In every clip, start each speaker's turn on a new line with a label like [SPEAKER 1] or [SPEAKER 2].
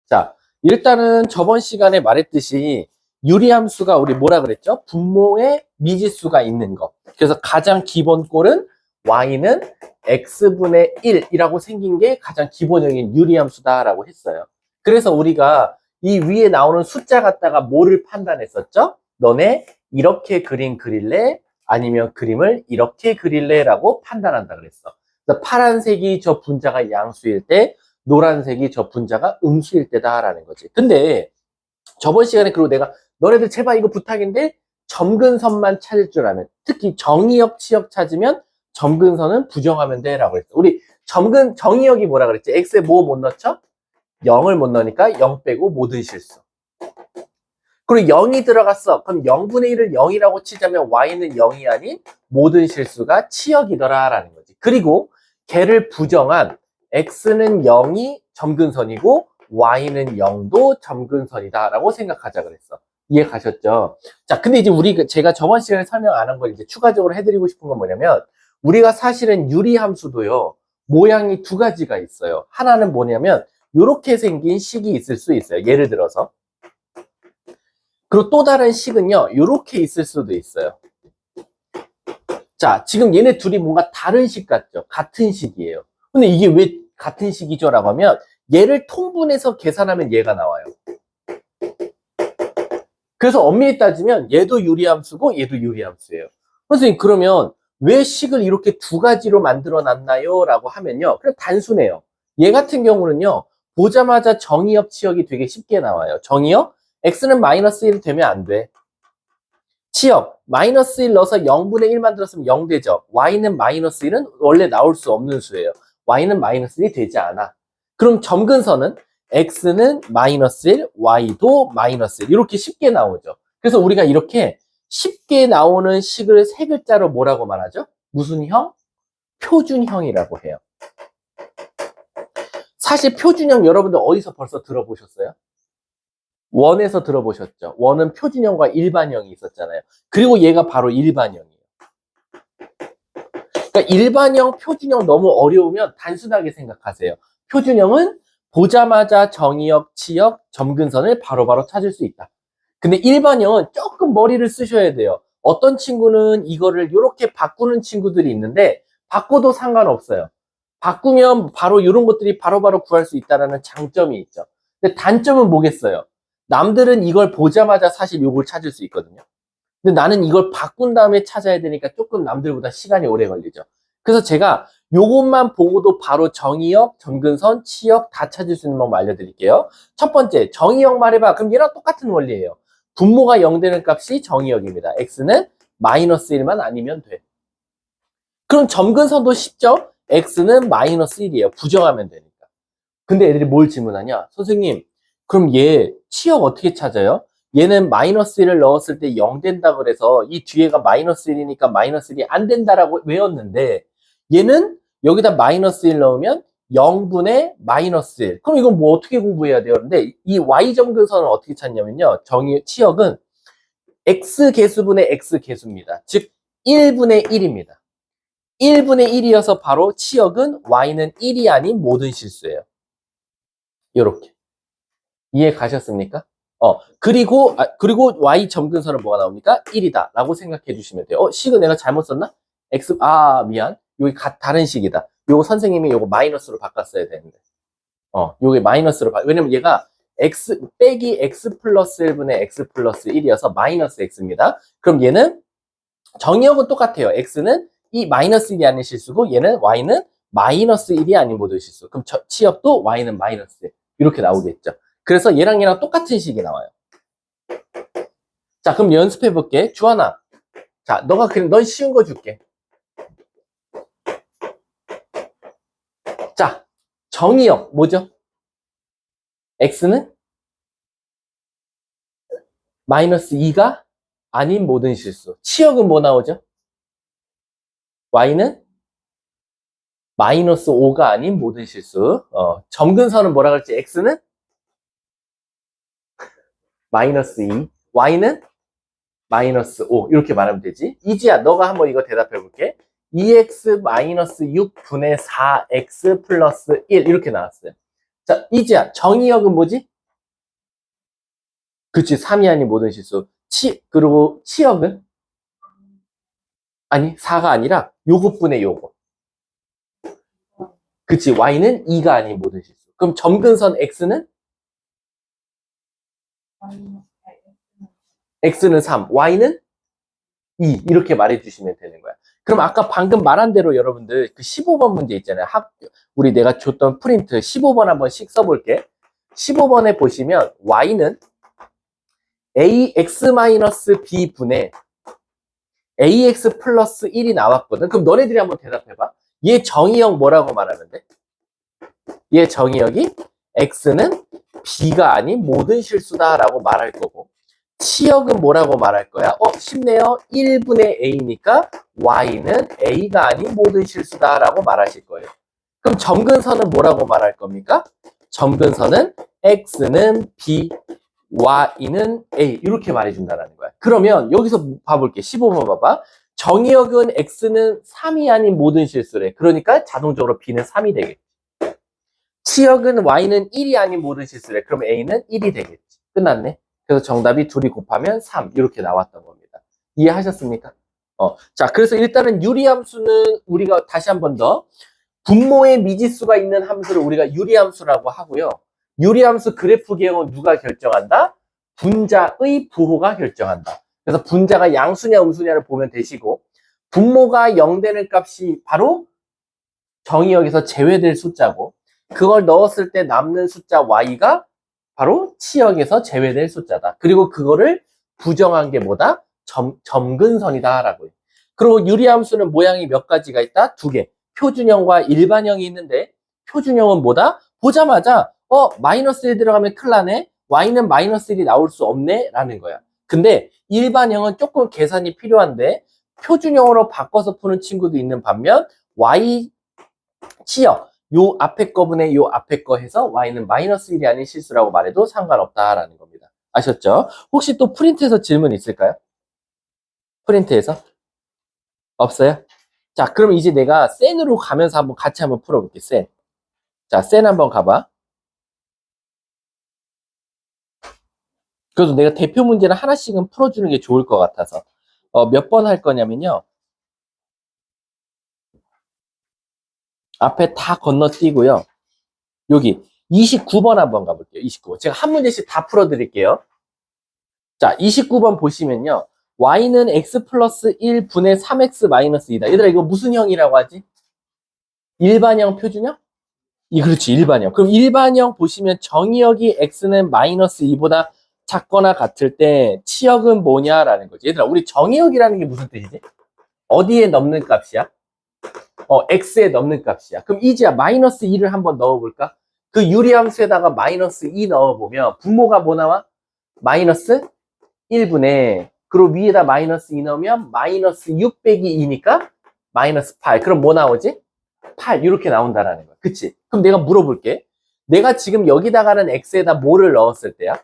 [SPEAKER 1] 자, 일단은 저번 시간에 말했듯이 유리함수가 우리 뭐라 그랬죠? 분모에 미지수가 있는 거. 그래서 가장 기본 꼴은 y는 x분의 1이라고 생긴 게 가장 기본적인 유리함수다라고 했어요. 그래서 우리가 이 위에 나오는 숫자 갖다가 뭐를 판단했었죠? 너네 이렇게 그림 그릴래? 아니면 그림을 이렇게 그릴래? 라고 판단한다 그랬어. 그래서 파란색이 저 분자가 양수일 때 노란색이 저 분자가 음수일 때다라는 거지. 근데 저번 시간에 그리고 내가 너네들 제발 이거 부탁인데 점근선만 찾을 줄 알면, 특히 정의역, 치역 찾으면 점근선은 부정하면 돼 라고 했어. 우리 정의역이 뭐라 그랬지? x에 뭐 못 넣죠? 0을 못 넣으니까 0 빼고 모든 실수. 그리고 0이 들어갔어. 그럼 0분의 1을 0이라고 치자면 y는 0이 아닌 모든 실수가 치역이더라 라는 거지. 그리고 걔를 부정한 x는 0이 점근선이고 y는 0도 점근선이다 라고 생각하자 그랬어. 이해 가셨죠? 자, 근데 이제 제가 저번 시간에 설명 안 한 걸 이제 추가적으로 해드리고 싶은 건 뭐냐면, 우리가 사실은 유리함수도요, 모양이 두 가지가 있어요. 하나는 뭐냐면 이렇게 생긴 식이 있을 수 있어요. 예를 들어서. 그리고 또 다른 식은요, 이렇게 있을 수도 있어요. 자, 지금 얘네 둘이 뭔가 다른 식 같죠? 같은 식이에요. 근데 이게 왜 같은 식이죠? 라고 하면 얘를 통분해서 계산하면 얘가 나와요. 그래서 엄밀히 따지면 얘도 유리함수고 얘도 유리함수예요. 선생님, 그러면 왜 식을 이렇게 두 가지로 만들어 놨나요? 라고 하면요, 그냥 단순해요. 얘 같은 경우는요, 보자마자 정의역, 치역이 되게 쉽게 나와요. 정의역, x는 마이너스 1 되면 안 돼. 치역, 마이너스 1 넣어서 0분의 1 만들었으면 0 되죠. y는 마이너스 1은 원래 나올 수 없는 수예요. y는 마이너스 1이 되지 않아. 그럼 점근선은 x는 마이너스 1, y도 마이너스 1 이렇게 쉽게 나오죠. 그래서 우리가 이렇게 쉽게 나오는 식을 세 글자로 뭐라고 말하죠? 무슨 형? 표준형이라고 해요. 사실 표준형 여러분들 어디서 벌써 들어보셨어요? 원에서 들어보셨죠? 원은 표준형과 일반형이 있었잖아요. 그리고 얘가 바로 일반형이에요. 그러니까 일반형, 표준형 너무 어려우면 단순하게 생각하세요. 표준형은 보자마자 정의역, 치역, 점근선을 바로바로 찾을 수 있다. 근데 일반형은 조금 머리를 쓰셔야 돼요. 어떤 친구는 이거를 이렇게 바꾸는 친구들이 있는데 바꿔도 상관없어요. 바꾸면 바로 이런 것들이 바로바로 구할 수 있다는 장점이 있죠. 근데 단점은 뭐겠어요? 남들은 이걸 보자마자 사실 이걸 찾을 수 있거든요. 근데 나는 이걸 바꾼 다음에 찾아야 되니까 조금 남들보다 시간이 오래 걸리죠. 그래서 제가 요것만 보고도 바로 정의역, 점근선, 치역 다 찾을 수 있는 방법 알려드릴게요. 첫 번째, 정의역 말해봐. 그럼 얘랑 똑같은 원리예요. 분모가 0 되는 값이 정의역입니다. x는 마이너스 1만 아니면 돼. 그럼 점근선도 쉽죠? x는 마이너스 1이에요. 부정하면 되니까. 근데 애들이 뭘 질문하냐? 선생님, 그럼 얘 치역 어떻게 찾아요? 얘는 마이너스 1을 넣었을 때 0 된다 그래서 이 뒤에가 마이너스 1이니까 마이너스 1이 안 된다라고 외웠는데, 얘는 여기다 마이너스 1 넣으면 0분의 마이너스 1. 그럼 이건 뭐 어떻게 공부해야 돼요? 근데 이 y점근선을 어떻게 찾냐면요, 치역은 x 개수분의 x 개수입니다. 즉 1분의 1입니다. 1분의 1이어서 바로 치역은 y는 1이 아닌 모든 실수예요. 요렇게. 이해 가셨습니까? 그리고 y 점근선은 뭐가 나옵니까? 1이다 라고 생각해 주시면 돼요. 식은 내가 잘못 썼나? 미안. 여기 다른 식이다. 요거 선생님이 요거 마이너스로 바꿨어야 되는데. 요게 마이너스로 왜냐면 얘가 x 빼기 x 플러스 1분의 x 플러스 1이어서 마이너스 x입니다. 그럼 얘는 정의역은 똑같아요. x는 이 마이너스 1이 아닌 실수고 얘는 y는 마이너스 1이 아닌 모든 실수. 그럼 치역도 y는 마이너스 1. 이렇게 나오겠죠. 그래서 얘랑 똑같은 식이 나와요. 자, 그럼 연습해 볼게. 주하나. 자, 넌 쉬운 거 줄게. 자, 정의역 뭐죠? x는 마이너스 2가 아닌 모든 실수. 치역은 뭐 나오죠? y는 마이너스 5가 아닌 모든 실수. 점근선은 뭐라 그랬지? x는 마이너스 2, y는 마이너스 5 이렇게 말하면 되지. 이지야, 너가 한번 이거 대답해 볼게. 2x 마이너스 6분의 4x 플러스 1 이렇게 나왔어요. 자, 이지야, 정의역은 뭐지? 그치, 3이 아닌 모든 실수. 그리고 치역은? 아니, 4가 아니라 요것분의 요거. 그치, y는 2가 아닌 모든 실수. 그럼 점근선 x는? x는 3, y는 2. 이렇게 말해주시면 되는 거야. 그럼 아까 방금 말한 대로 여러분들 그 15번 문제 있잖아요. 우리 내가 줬던 프린트 15번 한 번씩 써볼게. 15번에 보시면 y는 ax-b 분의 ax 플러스 1이 나왔거든. 그럼 너네들이 한번 대답해봐. 얘 정의역 뭐라고 말하면 돼? 얘 정의역이 x는 b가 아닌 모든 실수다라고 말할 거고, 치역은 뭐라고 말할 거야? 쉽네요. 1분의 a니까 y는 a가 아닌 모든 실수다라고 말하실 거예요. 그럼 점근선은 뭐라고 말할 겁니까? 점근선은 x는 b, y는 a 이렇게 말해준다는 거야. 그러면 여기서 봐볼게. 15번 봐봐. 정의역은 x는 3이 아닌 모든 실수래. 그러니까 자동적으로 b는 3이 되겠지. 치역은 y는 1이 아닌 모든 실수래. 그럼 a는 1이 되겠지. 끝났네. 그래서 정답이 둘이 곱하면 3 이렇게 나왔던 겁니다. 이해하셨습니까? 자, 그래서 일단은 유리함수는 우리가 다시 한 번 더 분모의 미지수가 있는 함수를 우리가 유리함수라고 하고요. 유리함수 그래프 개형은 누가 결정한다? 분자의 부호가 결정한다. 그래서 분자가 양수냐 음수냐를 보면 되시고, 분모가 0 되는 값이 바로 정의역에서 제외될 숫자고, 그걸 넣었을 때 남는 숫자 y가 바로 치역에서 제외될 숫자다. 그리고 그거를 부정한 게 뭐다? 점근선이다 라고 해요. 그리고 유리함수는 모양이 몇 가지가 있다? 2개. 표준형과 일반형이 있는데, 표준형은 뭐다? 보자마자 마이너스 1 들어가면 큰일 나네. y는 마이너스 1이 나올 수 없네 라는 거야. 근데 일반형은 조금 계산이 필요한데 표준형으로 바꿔서 푸는 친구도 있는 반면 y 치역 요 앞에 거분의 요 앞에 거 해서 y는 마이너스 1이 아닌 실수라고 말해도 상관없다라는 겁니다. 아셨죠? 혹시 또 프린트에서 질문 있을까요? 프린트에서? 없어요? 자, 그럼 이제 내가 센으로 가면서 한번 같이 한번 풀어볼게. 센. 자, 센 한번 가봐. 그래서 내가 대표 문제는 하나씩은 풀어주는 게 좋을 것 같아서. 몇 번 할 거냐면요. 앞에 다 건너뛰고요. 여기 29번 한번 가볼게요. 29번. 제가 한 문제씩 다 풀어드릴게요. 자, 29번 보시면요. y는 x 플러스 1 분의 3x 마이너스 2다. 얘들아, 이거 무슨 형이라고 하지? 일반형, 표준형? 그렇지, 일반형. 그럼 일반형 보시면 정의역이 x는 마이너스 2보다 작거나 같을 때 치역은 뭐냐라는 거지. 얘들아, 우리 정의역이라는 게 무슨 뜻이지? 어디에 넘는 값이야? x에 넘는 값이야. 그럼 이제야 마이너스 2를 한번 넣어볼까? 그 유리함수에다가 마이너스 2 넣어보면 분모가 뭐 나와? 마이너스 1분의 그리고 위에다 마이너스 2 넣으면 마이너스 6 빼기 2니까 마이너스 8. 그럼 뭐 나오지? 8 이렇게 나온다라는 거야. 그치? 그럼 내가 물어볼게. 내가 지금 여기다가는 x에다 뭐를 넣었을 때야?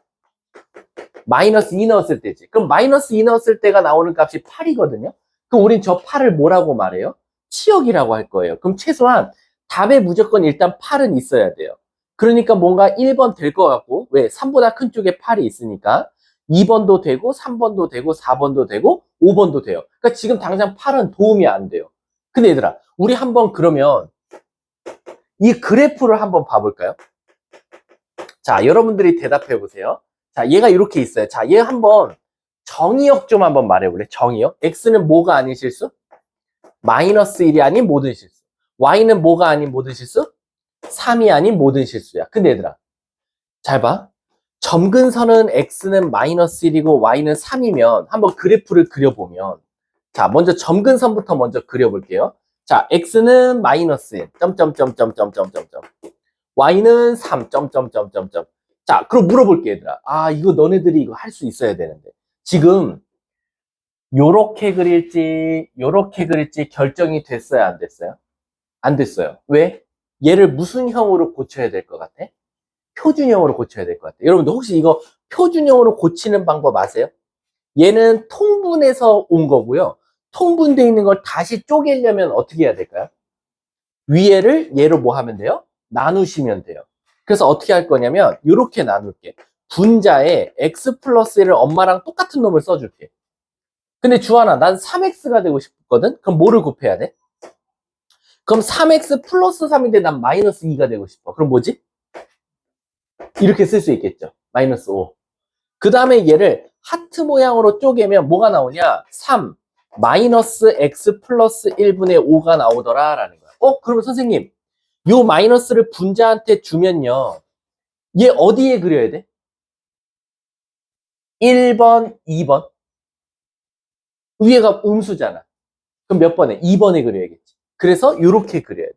[SPEAKER 1] 마이너스 2 넣었을 때지. 그럼 마이너스 2 넣었을 때가 나오는 값이 8이거든요. 그럼 우린 저 8을 뭐라고 말해요? 치역이라고 할 거예요. 그럼 최소한 답에 무조건 일단 8은 있어야 돼요. 그러니까 뭔가 1번 될 것 같고, 왜? 3보다 큰 쪽에 8이 있으니까 2번도 되고 3번도 되고 4번도 되고 5번도 돼요. 그러니까 지금 당장 8은 도움이 안 돼요. 근데 얘들아, 우리 한번 그러면 이 그래프를 한번 봐볼까요? 자, 여러분들이 대답해 보세요. 자, 얘가 이렇게 있어요. 자, 얘 한번 정의역 좀 한번 말해볼래? 정의역. x는 뭐가 아닌 실수? 마이너스 1이 아닌 모든 실수. y는 뭐가 아닌 모든 실수? 3이 아닌 모든 실수야. 근데 얘들아, 잘 봐. 점근선은 x는 마이너스 1이고 y는 3이면 한번 그래프를 그려보면, 자, 먼저 점근선부터 먼저 그려볼게요. 자, x는 마이너스 1, 점점점점점점점점. y는 3, 점점점점점. 자, 그럼 물어볼게, 얘들아. 이거 너네들이 이거 할 수 있어야 되는데. 지금 요렇게 그릴지 결정이 됐어요, 안 됐어요? 안 됐어요. 왜? 얘를 무슨 형으로 고쳐야 될 것 같아? 표준형으로 고쳐야 될 것 같아. 여러분들 혹시 이거 표준형으로 고치는 방법 아세요? 얘는 통분해서 온 거고요. 통분되어 있는 걸 다시 쪼개려면 어떻게 해야 될까요? 위에를 얘로 뭐 하면 돼요? 나누시면 돼요. 그래서 어떻게 할 거냐면 이렇게 나눌게. 분자에 x 플러스 1을 엄마랑 똑같은 놈을 써줄게. 근데 주하나, 난 3x가 되고 싶거든? 그럼 뭐를 곱해야 돼? 그럼 3x 플러스 3인데 난 마이너스 2가 되고 싶어. 그럼 뭐지? 이렇게 쓸 수 있겠죠. 마이너스 5. 그 다음에 얘를 하트 모양으로 쪼개면 뭐가 나오냐? 3 마이너스 x 플러스 1분의 5가 나오더라 라는 거야. 그러면 선생님, 요 마이너스를 분자한테 주면요, 얘 어디에 그려야 돼? 1번, 2번. 위에가 음수잖아. 그럼 몇 번에? 2번에 그려야겠지. 그래서 요렇게 그려야 돼.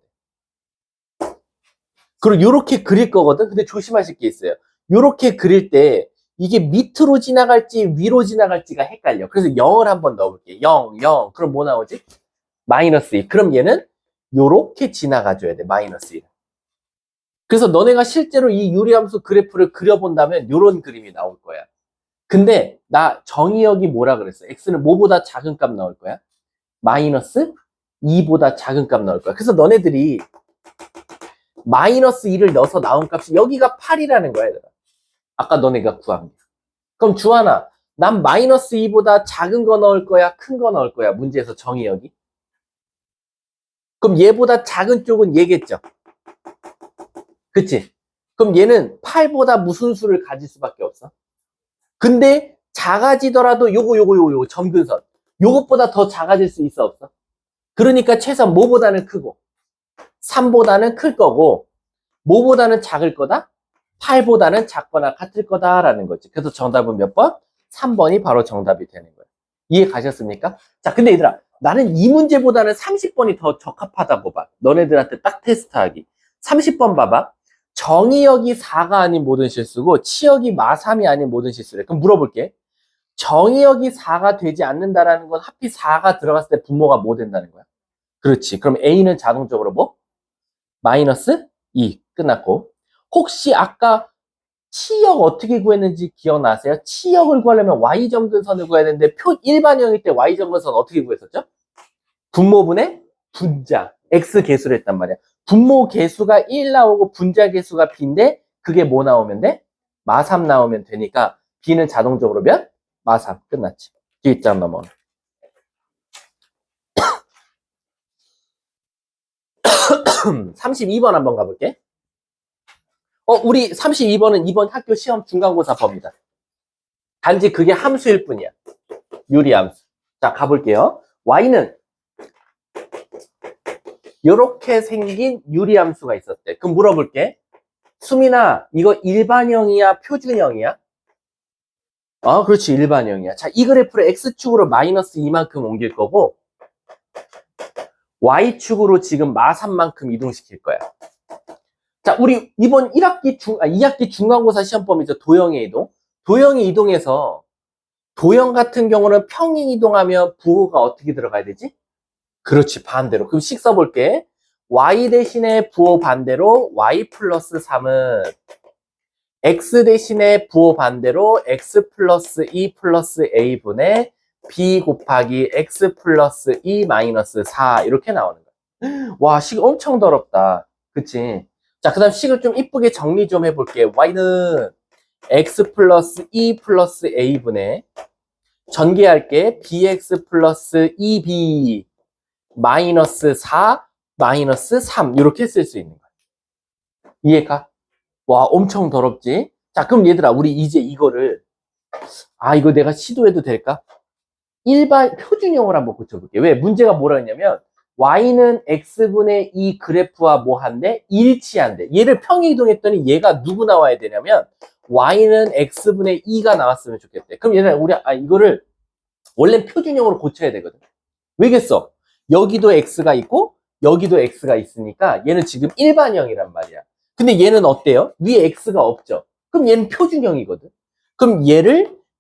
[SPEAKER 1] 그리고 요렇게 그릴 거거든? 근데 조심하실 게 있어요. 요렇게 그릴 때 이게 밑으로 지나갈지 위로 지나갈지가 헷갈려. 그래서 0을 한번 넣어볼게. 0, 0. 그럼 뭐 나오지? 마이너스 2. 그럼 얘는 요렇게 지나가줘야 돼. 마이너스 1. 그래서 너네가 실제로 이 유리함수 그래프를 그려본다면 요런 그림이 나올 거야. 근데 나 정의역이 뭐라 그랬어? x는 뭐보다 작은 값 나올 거야? 마이너스 2보다 작은 값 나올 거야. 그래서 너네들이 마이너스 2를 넣어서 나온 값이 여기가 8이라는 거야, 얘들아. 아까 너네가 구한 게. 그럼 주하나, 난 마이너스 2보다 작은 거 넣을 거야? 큰 거 넣을 거야? 문제에서 정의역이. 그럼 얘보다 작은 쪽은 얘겠죠? 그치? 그럼 얘는 8보다 무슨 수를 가질 수밖에 없어? 근데 작아지더라도 요거 점근선. 요것보다 더 작아질 수 있어, 없어? 그러니까 최소한 뭐보다는 크고 3보다는 클 거고 뭐보다는 작을 거다? 8보다는 작거나 같을 거다라는 거지. 그래서 정답은 몇 번? 3번이 바로 정답이 되는 거예요. 이해 가셨습니까? 자, 근데 얘들아, 나는 이 문제보다는 30번이 더 적합하다고 봐. 너네들한테 딱 테스트하기. 30번 봐봐. 정의역이 4가 아닌 모든 실수고 치역이 마3이 아닌 모든 실수래. 그럼 물어볼게. 정의역이 4가 되지 않는다라는 건 하필 4가 들어갔을 때 분모가 뭐 된다는 거야? 그렇지. 그럼 A는 자동적으로 뭐? 마이너스 2 끝났고. 혹시 아까 치역 어떻게 구했는지 기억나세요? 치역을 구하려면 Y점근선을 구해야 되는데 일반형일 때 Y점근선 어떻게 구했었죠? 분모분의 분자 X 개수를 했단 말이야. 분모 개수가 1 나오고 분자 개수가 B인데 그게 뭐 나오면 돼? 마3 나오면 되니까 B는 자동적으로 몇? 마3 끝났지. 뒷장 넘어. 32번 한번 가볼게. 우리 32번은 이번 학교 시험 중간고사 범위다. 단지 그게 함수일 뿐이야. 유리함수. 자, 가볼게요. Y는 이렇게 생긴 유리함수가 있었대. 그럼 물어볼게. 수민아, 이거 일반형이야, 표준형이야? 그렇지, 일반형이야. 자, 이 그래프를 X축으로 마이너스 2만큼 옮길 거고 Y축으로 지금 마3만큼 이동시킬 거야. 자, 우리 이번 2학기 중간고사 시험 범위죠. 도형의 이동. 도형의 이동에서 도형 같은 경우는 평행 이동하면 부호가 어떻게 들어가야 되지? 그렇지, 반대로. 그럼 식 써볼게. y 대신에 부호 반대로 y 플러스 3은 x 대신에 부호 반대로 x 플러스 2 플러스 a분의 b 곱하기 x 플러스 2 마이너스 4 이렇게 나오는 거야. 와, 식 엄청 더럽다. 그치? 자, 그 다음 식을 좀 이쁘게 정리 좀 해볼게. y는 x 플러스 2 플러스 a분의 전개할게. bx 플러스 2b 마이너스 4 마이너스 3 이렇게 쓸 수 있는 거야. 이해가? 와, 엄청 더럽지? 자, 그럼 얘들아, 우리 이제 이거를 이거 내가 시도해도 될까? 일반 표준형으로 한번 고쳐볼게. 왜? 문제가 뭐라 했냐면 y는 x분의 2 그래프와 뭐 한대? 일치한대. 얘를 평행 이동했더니 얘가 누구 나와야 되냐면 y는 x분의 2가 나왔으면 좋겠대. 그럼 얘들아, 우리 이거를 원래 표준형으로 고쳐야 되거든. 왜겠어? 여기도 x가 있고 여기도 x가 있으니까 얘는 지금 일반형이란 말이야. 근데 얘는 어때요? 위에 x가 없죠. 그럼 얘는 표준형이거든. 그럼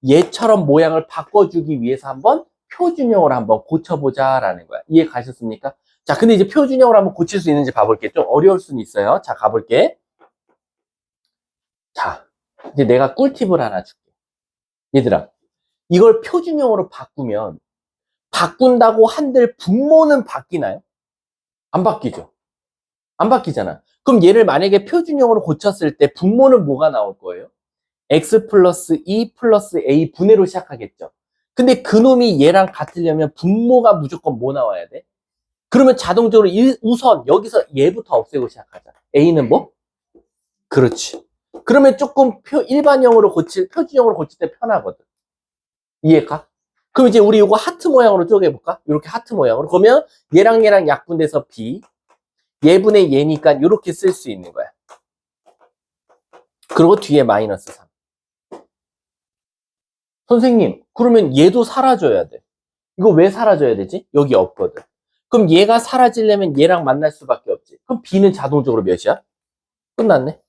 [SPEAKER 1] 얘처럼 모양을 바꿔주기 위해서 한번 표준형으로 한번 고쳐보자라는 거야. 이해 가셨습니까? 자, 근데 이제 표준형으로 한번 고칠 수 있는지 봐볼게. 좀 어려울 수는 있어요. 자, 가볼게. 자, 이제 내가 꿀팁을 하나 줄게. 얘들아, 이걸 표준형으로 바꾼다고 한들 분모는 바뀌나요? 안 바뀌죠. 안 바뀌잖아. 그럼 얘를 만약에 표준형으로 고쳤을 때 분모는 뭐가 나올 거예요? x 플러스 2 플러스 a 분해로 시작하겠죠. 근데 그놈이 얘랑 같으려면 분모가 무조건 뭐 나와야 돼? 그러면 자동적으로 우선 여기서 얘부터 없애고 시작하자. a는 뭐? 그렇지. 그러면 조금 일반형으로 표준형으로 고칠 때 편하거든. 이해가? 그럼 이제 우리 이거 하트 모양으로 쪼개볼까? 이렇게 하트 모양으로. 그러면 얘랑 얘랑 약분돼서 b, 얘분의 얘니까 이렇게 쓸 수 있는 거야. 그리고 뒤에 마이너스 3. 선생님, 그러면 얘도 사라져야 돼. 이거 왜 사라져야 되지? 여기 없거든. 그럼 얘가 사라지려면 얘랑 만날 수밖에 없지. 그럼 b는 자동적으로 몇이야? 끝났네.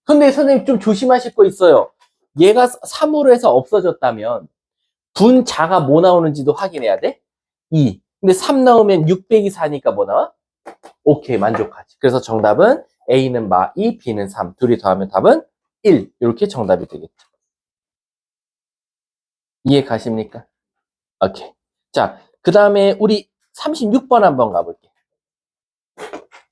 [SPEAKER 1] 근데 선생님 좀 조심하실 거 있어요. 얘가 3으로 해서 없어졌다면 분자가 뭐 나오는지도 확인해야 돼? 2. 근데 3 나오면 600이 4니까 뭐 나와? 오케이, 만족하지. 그래서 정답은 A는 마 2, B는 3. 둘이 더하면 답은 1. 이렇게 정답이 되겠죠. 이해 가십니까? 오케이. 자, 그 다음에 우리 36번 한번 가볼게.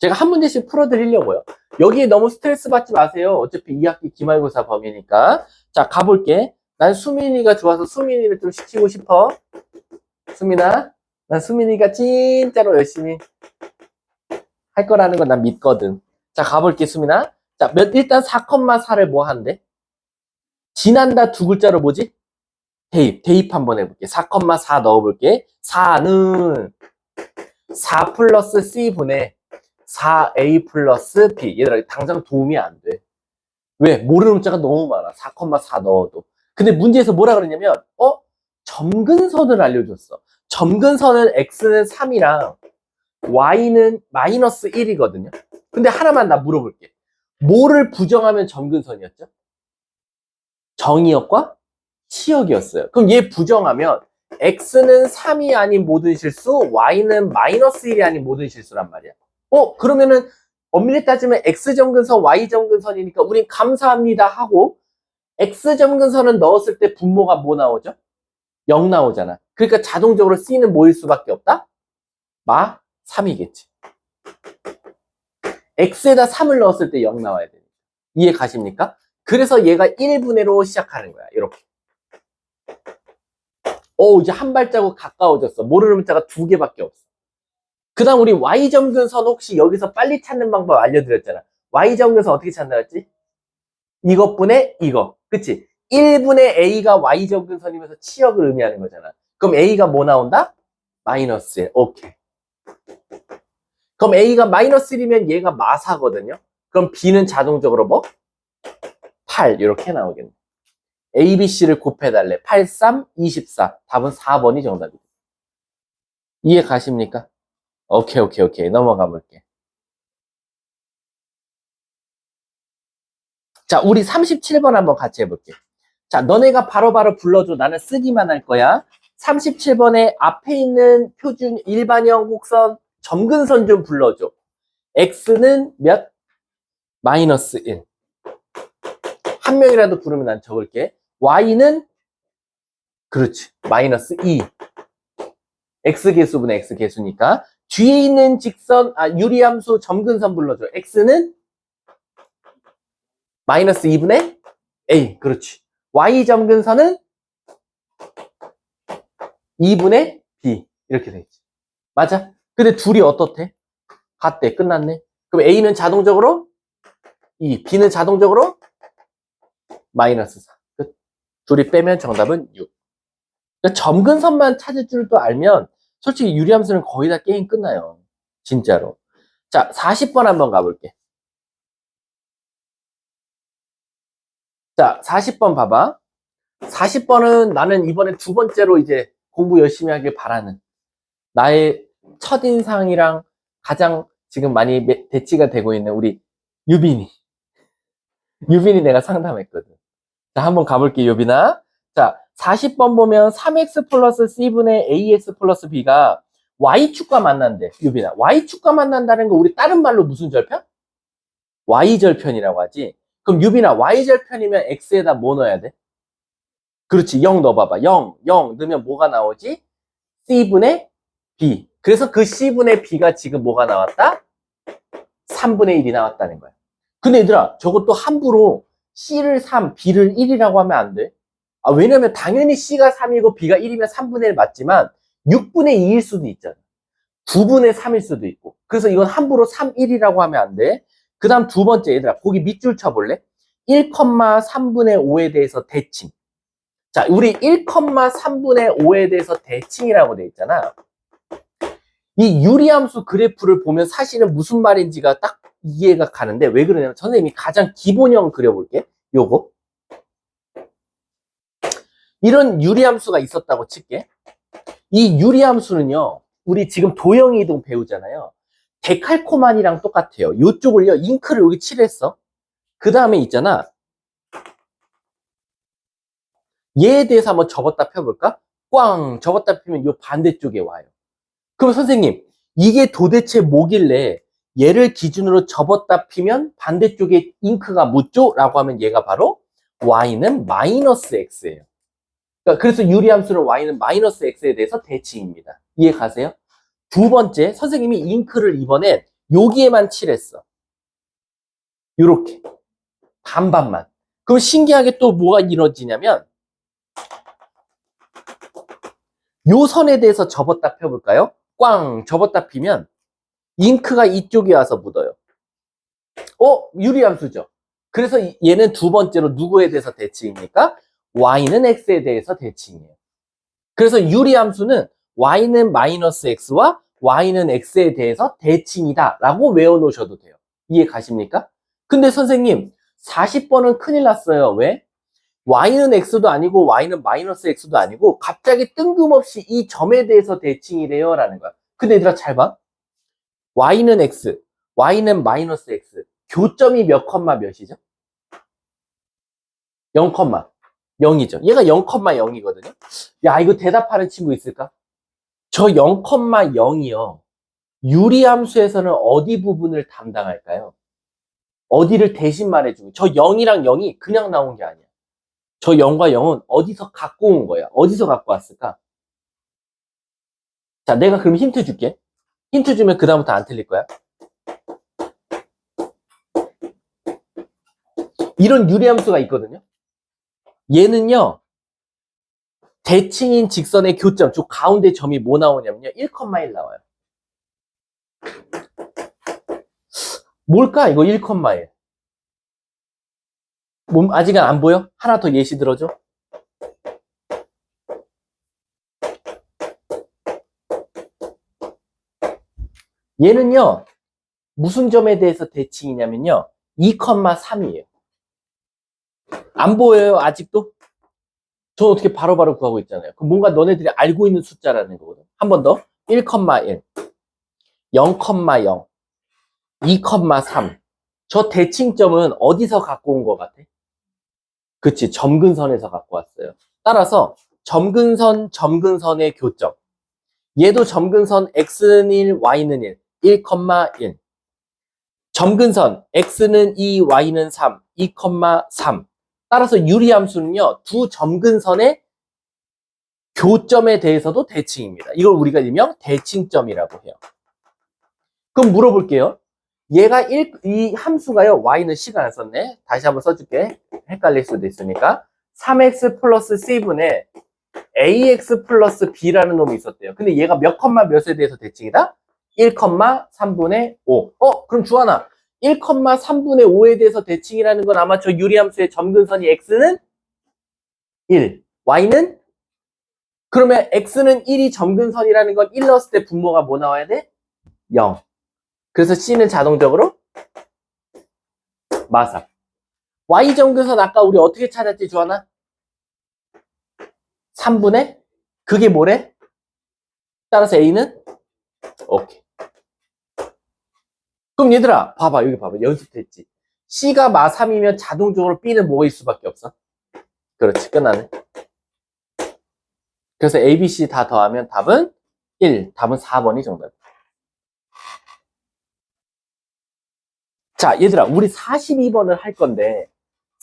[SPEAKER 1] 제가 한 문제씩 풀어드리려고요. 여기에 너무 스트레스 받지 마세요. 어차피 2학기 기말고사 범위니까. 자, 가볼게. 난 수민이가 좋아서 수민이를 좀 시키고 싶어. 수민아, 난 수민이가 진짜로 열심히 할 거라는 건 난 믿거든. 자, 가볼게, 수민아. 자, 일단 4,4를 뭐 한대? 지난다 두 글자로 뭐지? 대입 한번 해볼게. 4,4 넣어볼게. 4는 4 플러스 C분의 4A 플러스 B. 얘들아, 당장 도움이 안 돼. 왜? 모르는 문자가 너무 많아. 4,4 넣어도. 근데 문제에서 뭐라 그랬냐면, 점근선을 알려줬어. 점근선은 X는 3이랑 Y는 마이너스 1이거든요. 근데 하나만 나 물어볼게. 뭐를 부정하면 점근선이었죠? 정의역과 치역이었어요. 그럼 얘 부정하면 X는 3이 아닌 모든 실수, Y는 마이너스 1이 아닌 모든 실수란 말이야. 그러면은 엄밀히 따지면 X점근선, Y점근선이니까 우린 감사합니다 하고 X점근선은 넣었을 때 분모가 뭐 나오죠? 0 나오잖아. 그러니까 자동적으로 C는 뭐일 수밖에 없다? 마 3이겠지. X에다 3을 넣었을 때 0 나와야 되니까. 이해 가십니까? 그래서 얘가 1분해로 시작하는 거야. 이렇게. 이제 한 발자국 가까워졌어. 모르는 문자가 2개밖에 없어. 그 다음 우리 Y점근선 혹시 여기서 빨리 찾는 방법 알려드렸잖아. Y점근선 어떻게 찾나 했지? 이것분의 이거. 그치? 1분의 A가 Y점근선이면서 치역을 의미하는 거잖아. 그럼 A가 뭐 나온다? 마이너스 1. 오케이. 그럼 A가 마이너스 1이면 얘가 마사거든요. 그럼 B는 자동적으로 뭐? 8 이렇게 나오겠네. A, B, C를 곱해달래. 8, 3, 24. 답은 4번이 정답이다. 이해 가십니까? 오케이. 넘어가 볼게. 자, 우리 37번 한번 같이 해볼게. 자, 너네가 바로바로 불러줘. 나는 쓰기만 할 거야. 37번에 앞에 있는 표준 일반형 곡선 점근선 좀 불러줘. X는 몇? 마이너스 1. 한 명이라도 부르면 난 적을게. Y는 그렇지. 마이너스 2. X개수분의 X개수니까. 뒤에 있는 직선, 유리함수 점근선 불러줘. X는 마이너스 2분의 A. 그렇지. Y 점근선은 2분의 B. 이렇게 되겠지. 맞아? 근데 둘이 어떻대? 같대. 끝났네. 그럼 A는 자동적으로 2, B는 자동적으로 마이너스 4. 끝. 둘이 빼면 정답은 6. 그러니까 점근선만 찾을 줄도 알면 솔직히 유리함수는 거의 다 게임 끝나요. 진짜로. 자, 40번 한번 가볼게. 자, 40번 봐봐. 40번은 나는 이번에 두 번째로 이제 공부 열심히 하길 바라는 나의 첫인상이랑 가장 지금 많이 대치가 되고 있는 우리 유빈이. 유빈이 내가 상담했거든. 자, 한번 가볼게, 유빈아. 자, 40번 보면 3x 플러스 c분의 ax 플러스 b가 y축과 만난대, 유빈아. y축과 만난다는 거 우리 다른 말로 무슨 절편? y절편이라고 하지. 그럼 유빈아, y절편이면 x에다 뭐 넣어야 돼? 그렇지, 0 넣어봐봐. 0 넣으면 뭐가 나오지? c분의 b. 그래서 그 c분의 b가 지금 뭐가 나왔다? 3분의 1이 나왔다는 거야. 근데 얘들아, 저것도 함부로 C를 3, B를 1이라고 하면 안 돼. 왜냐면 당연히 C가 3이고 B가 1이면 3분의 1 맞지만 6분의 2일 수도 있잖아. 9분의 3일 수도 있고. 그래서 이건 함부로 3, 1이라고 하면 안 돼. 그 다음 두 번째, 얘들아, 거기 밑줄 쳐볼래? 1,3분의 5에 대해서 대칭. 자, 우리 1,3분의 5에 대해서 대칭이라고 돼 있잖아. 이 유리함수 그래프를 보면 사실은 무슨 말인지가 딱 이해가 가는데 왜 그러냐면 선생님이 가장 기본형 그려볼게. 요거. 이런 유리함수가 있었다고 칠게. 이 유리함수는요. 우리 지금 도형이동 배우잖아요. 데칼코마니랑 똑같아요. 요쪽을요. 잉크를 여기 칠했어. 그 다음에 있잖아. 얘에 대해서 한번 접었다 펴볼까? 꽝! 접었다 펴면 요 반대쪽에 와요. 그럼 선생님, 이게 도대체 뭐길래 얘를 기준으로 접었다 피면 반대쪽에 잉크가 묻죠? 라고 하면 얘가 바로 y는 마이너스 x예요. 그러니까 그래서 유리함수는 y는 마이너스 x에 대해서 대칭입니다. 이해 가세요? 두 번째, 선생님이 잉크를 이번엔 여기에만 칠했어. 요렇게. 반반만. 그럼 신기하게 또 뭐가 이루어지냐면 요 선에 대해서 접었다 펴볼까요? 꽝! 접었다 피면 잉크가 이쪽에 와서 묻어요. 유리함수죠. 그래서 얘는 두 번째로 누구에 대해서 대칭입니까? y는 x에 대해서 대칭이에요. 그래서 유리함수는 y는 마이너스 x와 y는 x에 대해서 대칭이다 라고 외워놓으셔도 돼요. 이해 가십니까? 근데 선생님 40번은 큰일 났어요. 왜? y는 x도 아니고 y는 마이너스 x도 아니고 갑자기 뜬금없이 이 점에 대해서 대칭이래요 라는 거야. 근데 얘들아 잘 봐. y는 x, y는 마이너스 x. 교점이 몇 컴마 몇이죠? 0, 0이죠. 얘가 0,0이거든요. 야, 이거 대답하는 친구 있을까? 저 0,0이요. 유리함수에서는 어디 부분을 담당할까요? 어디를 대신 말해주고. 저 0이랑 0이 그냥 나온 게 아니야. 저 0과 0은 어디서 갖고 온 거야? 어디서 갖고 왔을까? 자, 내가 그럼 힌트 줄게. 힌트 주면 그다음부터 안 틀릴 거야. 이런 유리함수가 있거든요. 얘는요. 대칭인 직선의 교점, 저 가운데 점이 뭐 나오냐면요. 1,1 나와요. 뭘까? 이거 1,1. 아직은 안 보여? 하나 더 예시 들어줘. 얘는요. 무슨 점에 대해서 대칭이냐면요. 2,3이에요. 안 보여요? 아직도? 저는 어떻게 바로바로 구하고 있잖아요. 그럼 뭔가 너네들이 알고 있는 숫자라는 거거든. 한 번 더. 1,1, 0,0, 2,3. 저 대칭점은 어디서 갖고 온 것 같아? 그치, 점근선에서 갖고 왔어요. 따라서 점근선, 점근선의 교점. 얘도 점근선 x는 1, y는 1, 1,1. 점근선 x는 2, y는 3, 2,3. 따라서 유리함수는요, 두 점근선의 교점에 대해서도 대칭입니다. 이걸 우리가 일명 대칭점이라고 해요. 그럼 물어볼게요. 얘가 이 함수가요, y는 시간 안 썼네. 다시 한번 써줄게. 헷갈릴 수도 있으니까. 3x 플러스 c분의 ax 플러스 b라는 놈이 있었대요. 근데 얘가 몇 컴마 몇에 대해서 대칭이다? 1,3분의 5. 그럼 주하나 1,3분의 5에 대해서 대칭이라는 건 아마 저 유리함수의 점근선이 x는 1, y는? 그러면 x는 1이 점근선이라는 건 1 넣었을 때 분모가 뭐 나와야 돼? 0. 그래서 c는 자동적으로 마사. y 점근선 아까 우리 어떻게 찾았지, 주하나? 3분의? 그게 뭐래? 따라서 a는? 오케이. 그럼 얘들아, 봐봐, 여기 봐봐. 연습했지. C가 마3이면 자동적으로 B는 뭐일 수밖에 없어? 그렇지, 끝나네. 그래서 A, B, C 다 더하면 답은 1. 답은 4번이 정답이야. 자, 얘들아, 우리 42번을 할 건데,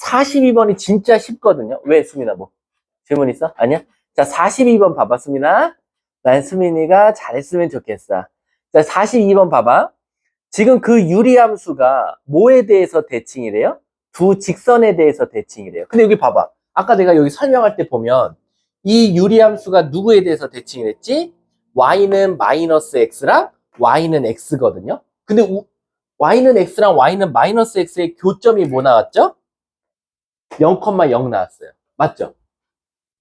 [SPEAKER 1] 42번이 진짜 쉽거든요. 왜, 수민아, 뭐? 질문 있어? 아니야? 자, 42번 봐봐, 수민아. 난 수민이가 잘했으면 좋겠어. 자, 42번 봐봐. 지금 그 유리함수가 뭐에 대해서 대칭이래요? 두 직선에 대해서 대칭이래요. 근데 여기 봐봐. 아까 내가 여기 설명할 때 보면 이 유리함수가 누구에 대해서 대칭을 했지? y는 마이너스 x랑 y는 x거든요. 근데 y는 x랑 y는 마이너스 x의 교점이 뭐 나왔죠? 0,0 나왔어요. 맞죠?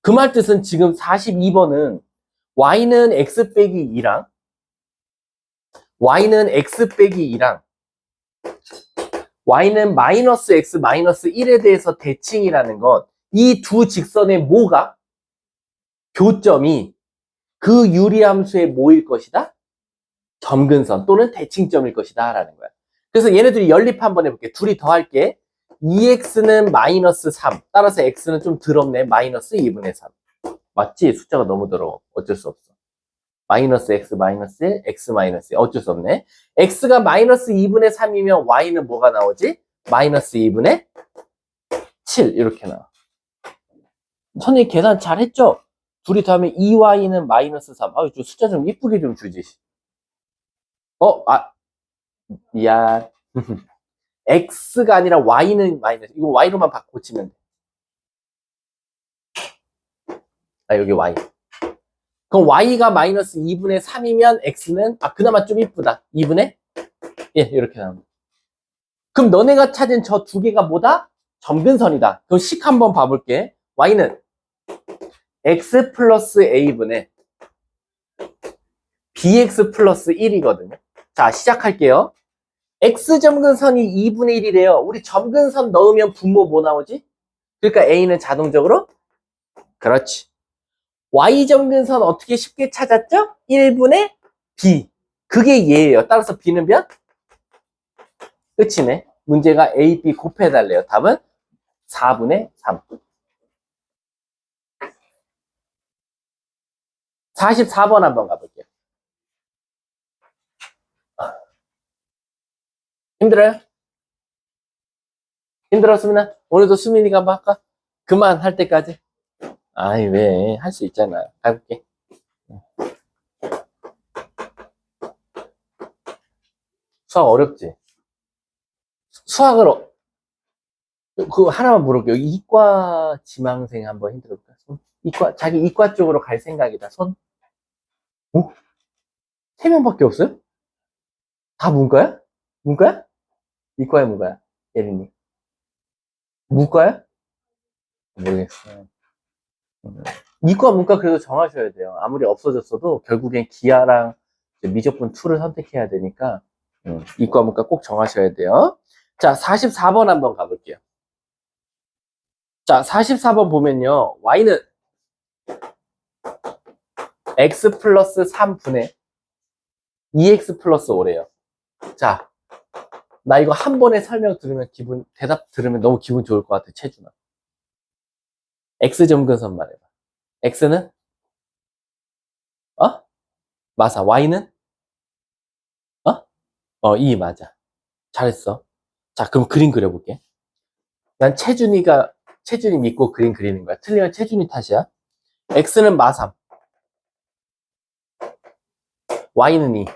[SPEAKER 1] 그 말 뜻은 지금 42번은 y는 x 빼기 2랑 y는 x 빼기 2랑 y는 마이너스 x 마이너스 1에 대해서 대칭이라는 건 이 두 직선의 뭐가? 교점이 그 유리함수의 뭐일 것이다? 점근선 또는 대칭점일 것이다 라는 거야. 그래서 얘네들이 연립 한번 해볼게. 둘이 더할게. 2x는 마이너스 3. 따라서 x는 좀 더럽네. 마이너스 2분의 3. 맞지? 숫자가 너무 더러워. 어쩔 수 없어. 마이너스 x 마이너스 1, x 마이너스 1. 어쩔 수 없네. x가 마이너스 2분의 3이면 y는 뭐가 나오지? 마이너스 2분의 7. 이렇게 나와. 선생님 계산 잘했죠? 둘이 더하면 2y는 마이너스 3. 아유, 좀 숫자 좀 이쁘게 좀 주지. 미안. x가 아니라 y는 마이너스. 이거 y로만 고치면 돼. 여기 y. 그럼 y가 마이너스 2분의 3이면 x는, 그나마 좀 이쁘다. 2분의 1. 이렇게 나옵니다. 그럼 너네가 찾은 저 두 개가 뭐다? 점근선이다. 그럼 식 한번 봐볼게. y는 x 플러스 a분의 bx 플러스 1이거든요. 자, 시작할게요. x점근선이 2분의 1이래요. 우리 점근선 넣으면 분모 뭐 나오지? 그러니까 a는 자동적으로? 그렇지. y점근선 어떻게 쉽게 찾았죠? 1분의 b. 그게 얘예요. 따라서 b는 몇? 끝이네. 문제가 a, b 곱해달래요. 답은 4분의 3. 44번 한번 가볼게요. 힘들어요? 힘들었으면 오늘도 수민이가 한번 할까? 그만할 때까지. 아이, 왜? 할 수 있잖아. 가볼게. 수학 어렵지? 수학을, 그거 하나만 물어볼게요. 이과 지망생 한번 힘들어볼까? 손? 자기 이과 쪽으로 갈 생각이다. 손? 어? 3명밖에 없어요? 다 문과야? 문과야? 이과야, 문과야? 예린이. 문과야? 모르겠어요. 이과, 문과 그래도 정하셔야 돼요. 아무리 없어졌어도 결국엔 기하랑 미적분 2를 선택해야 되니까 이과, 문과 꼭 정하셔야 돼요. 자, 44번 한번 가볼게요. 자, 44번 보면요. y는 x 플러스 3분의 2x 플러스 5래요. 자, 나 이거 한 번에 설명 들으면 대답 들으면 너무 기분 좋을 것 같아, 채준아. x점근선 말해봐. x는? 맞아. y는? 2 맞아. 잘했어. 자, 그럼 그림 그려볼게. 난 채준이 믿고 그림 그리는 거야. 틀리면 채준이 탓이야. x는 마3. y는 2.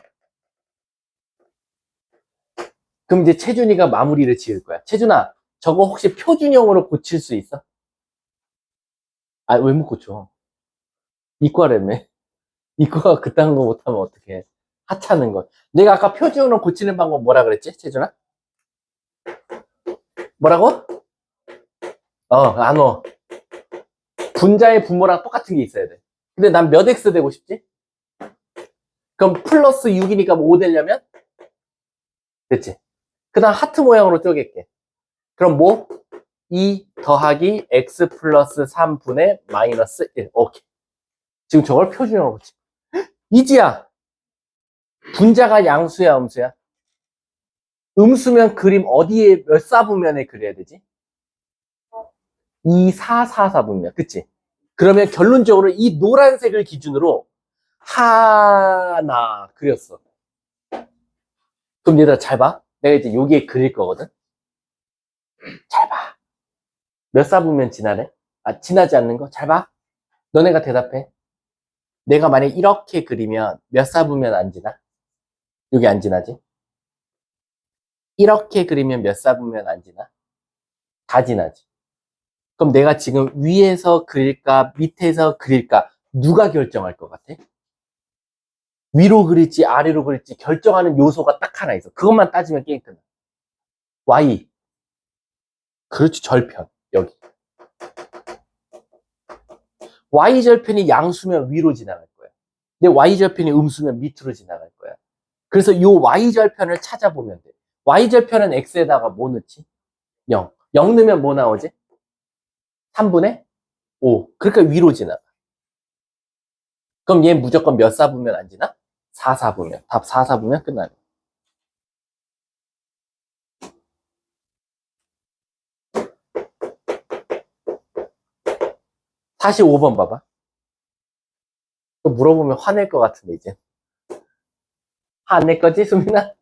[SPEAKER 1] 그럼 이제 채준이가 마무리를 지을 거야. 채준아, 저거 혹시 표준형으로 고칠 수 있어? 왜 못 고쳐? 이과라며. 이과가 그딴 거 못하면 어떡해. 하찮은 거. 내가 아까 표준형으로 고치는 방법 뭐라 그랬지, 채준아? 뭐라고? 안 와. 분자의 분모랑 똑같은 게 있어야 돼. 근데 난 몇 x 되고 싶지? 그럼 플러스 6이니까 뭐 5 되려면? 됐지? 그 다음 하트 모양으로 쪼갤게. 그럼 뭐? 2 더하기 x 플러스 3분의 마이너스 1. 오케이. 지금 저걸 표준형으로 고치. 이지야, 분자가 양수야, 음수야? 음수면 그림 어디에 몇 사분면에 그려야 되지? 2, 4, 4, 4분면. 그치? 그러면 결론적으로 이 노란색을 기준으로 하나 그렸어. 그럼 얘들아 잘 봐. 내가 이제 여기에 그릴 거거든. 잘 봐. 몇 사분면 지나래? 지나지 않는 거? 잘 봐. 너네가 대답해. 내가 만약 이렇게 그리면 몇 사분면 안 지나? 여기 안 지나지? 이렇게 그리면 몇 사분면 안 지나? 다 지나지. 그럼 내가 지금 위에서 그릴까, 밑에서 그릴까, 누가 결정할 것 같아? 위로 그릴지, 아래로 그릴지 결정하는 요소가 딱 하나 있어. 그것만 따지면 게임 끝나. Y. 그렇지, 절편. 여기. Y절편이 양수면 위로 지나갈 거야. 근데 Y절편이 음수면 밑으로 지나갈 거야. 그래서 요 Y절편을 찾아보면 돼. Y절편은 X에다가 뭐 넣지? 0. 0 넣으면 뭐 나오지? 3분의 5. 그러니까 위로 지나가. 그럼 얘 무조건 몇 사분면 안 지나? 4사분면. 답 4사분면 끝나네. 45번 봐봐. 또 물어보면 화낼 것 같은데, 이제. 화 안 낼 거지, 수민아?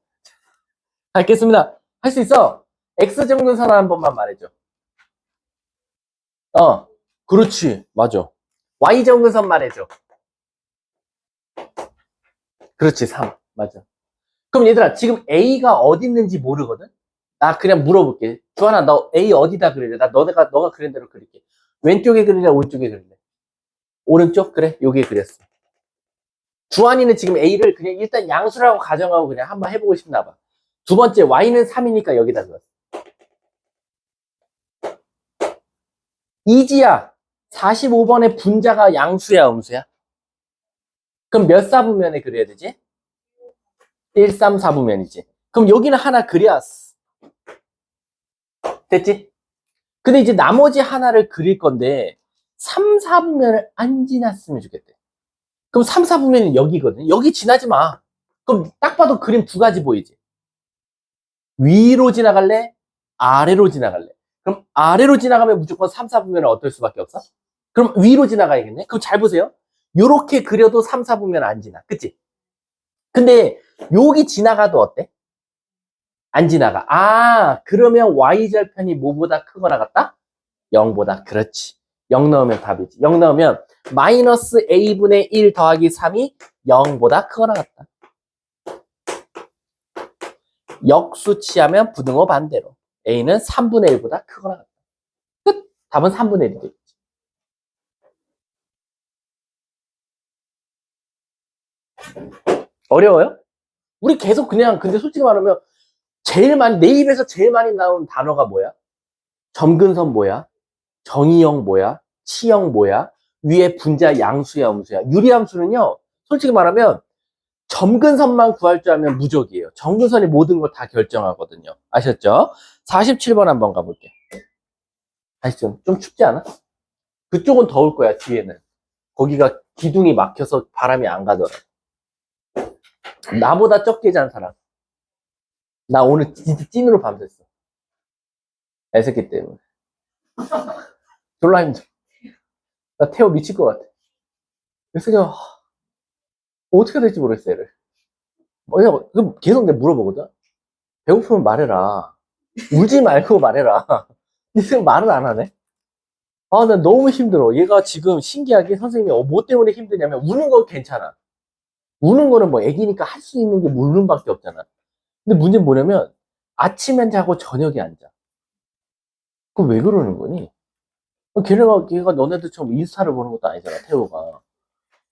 [SPEAKER 1] 알겠습니다. 할 수 있어. X정근선 한 번만 말해줘. 그렇지. 맞아. Y정근선 말해줘. 그렇지, 3. 맞아. 그럼 얘들아, 지금 A가 어디 있는지 모르거든? 나 그냥 물어볼게. 주하나, 너 A 어디다 그릴래? 너가 그린 대로 그릴게. 왼쪽에 그릴래? 오른쪽에 그릴래? 오른쪽? 그래, 여기에 그렸어. 주한이는 지금 A를 그냥 일단 양수라고 가정하고 그냥 한번 해보고 싶나 봐. 두 번째, Y는 3이니까 여기다 넣었어. 이지야, 45번의 분자가 양수야, 음수야? 그럼 몇 사분면에 그려야 되지? 1, 3, 4분면이지. 그럼 여기는 하나 그려. 됐지? 근데 이제 나머지 하나를 그릴 건데 3, 4분면을 안 지났으면 좋겠대. 그럼 3, 4분면은 여기거든. 여기 지나지 마. 그럼 딱 봐도 그림 두 가지 보이지? 위로 지나갈래? 아래로 지나갈래? 그럼 아래로 지나가면 무조건 3, 4분면은 어떨 수밖에 없어? 그럼 위로 지나가야겠네? 그럼 잘 보세요. 요렇게 그려도 3, 4분면 안 지나. 그치? 근데 여기 지나가도 어때? 안 지나가. 그러면 Y절편이 뭐보다 크거나 같다? 0보다. 그렇지. 0 넣으면 답이지. 0 넣으면 마이너스 A분의 1 더하기 3이 0보다 크거나 같다. 역수치하면 부등호 반대로. A는 3분의 1보다 크거나 같다. 끝. 답은 3분의 1이 되겠지. 어려워요? 우리 계속 그냥, 근데 솔직히 말하면 내 입에서 제일 많이 나온 단어가 뭐야? 점근선 뭐야? 정의형 뭐야? 치형 뭐야? 위에 분자 양수야, 음수야? 유리함수는요, 솔직히 말하면 점근선만 구할 줄 알면 무적이에요. 점근선이 모든 걸 다 결정하거든요. 아셨죠? 47번 한번 가볼게. 아시죠? 좀 춥지 않아? 그쪽은 더울 거야, 뒤에는. 거기가 기둥이 막혀서 바람이 안 가더라. 나보다 적게 잔 사람. 나 오늘 진짜 찐으로 밤샜어. 애새끼 때문에. 졸라 힘들어. 나 태워 미칠 것 같아. 그래서 그냥 어떻게 될지 모르겠어, 얘를. 계속 내가 물어보거든? 배고프면 말해라. 울지 말고 말해라. 근데 지금 말을 안 하네? 난 너무 힘들어. 얘가 지금 신기하게 선생님이 뭐 때문에 힘드냐면 우는 건 괜찮아. 우는 거는 뭐 애기니까 할 수 있는 게 우는 밖에 없잖아. 근데 문제는 뭐냐면 아침엔 자고 저녁에 안 자. 그럼 왜 그러는 거니? 걔가 너네들처럼 인스타를 보는 것도 아니잖아, 태호가.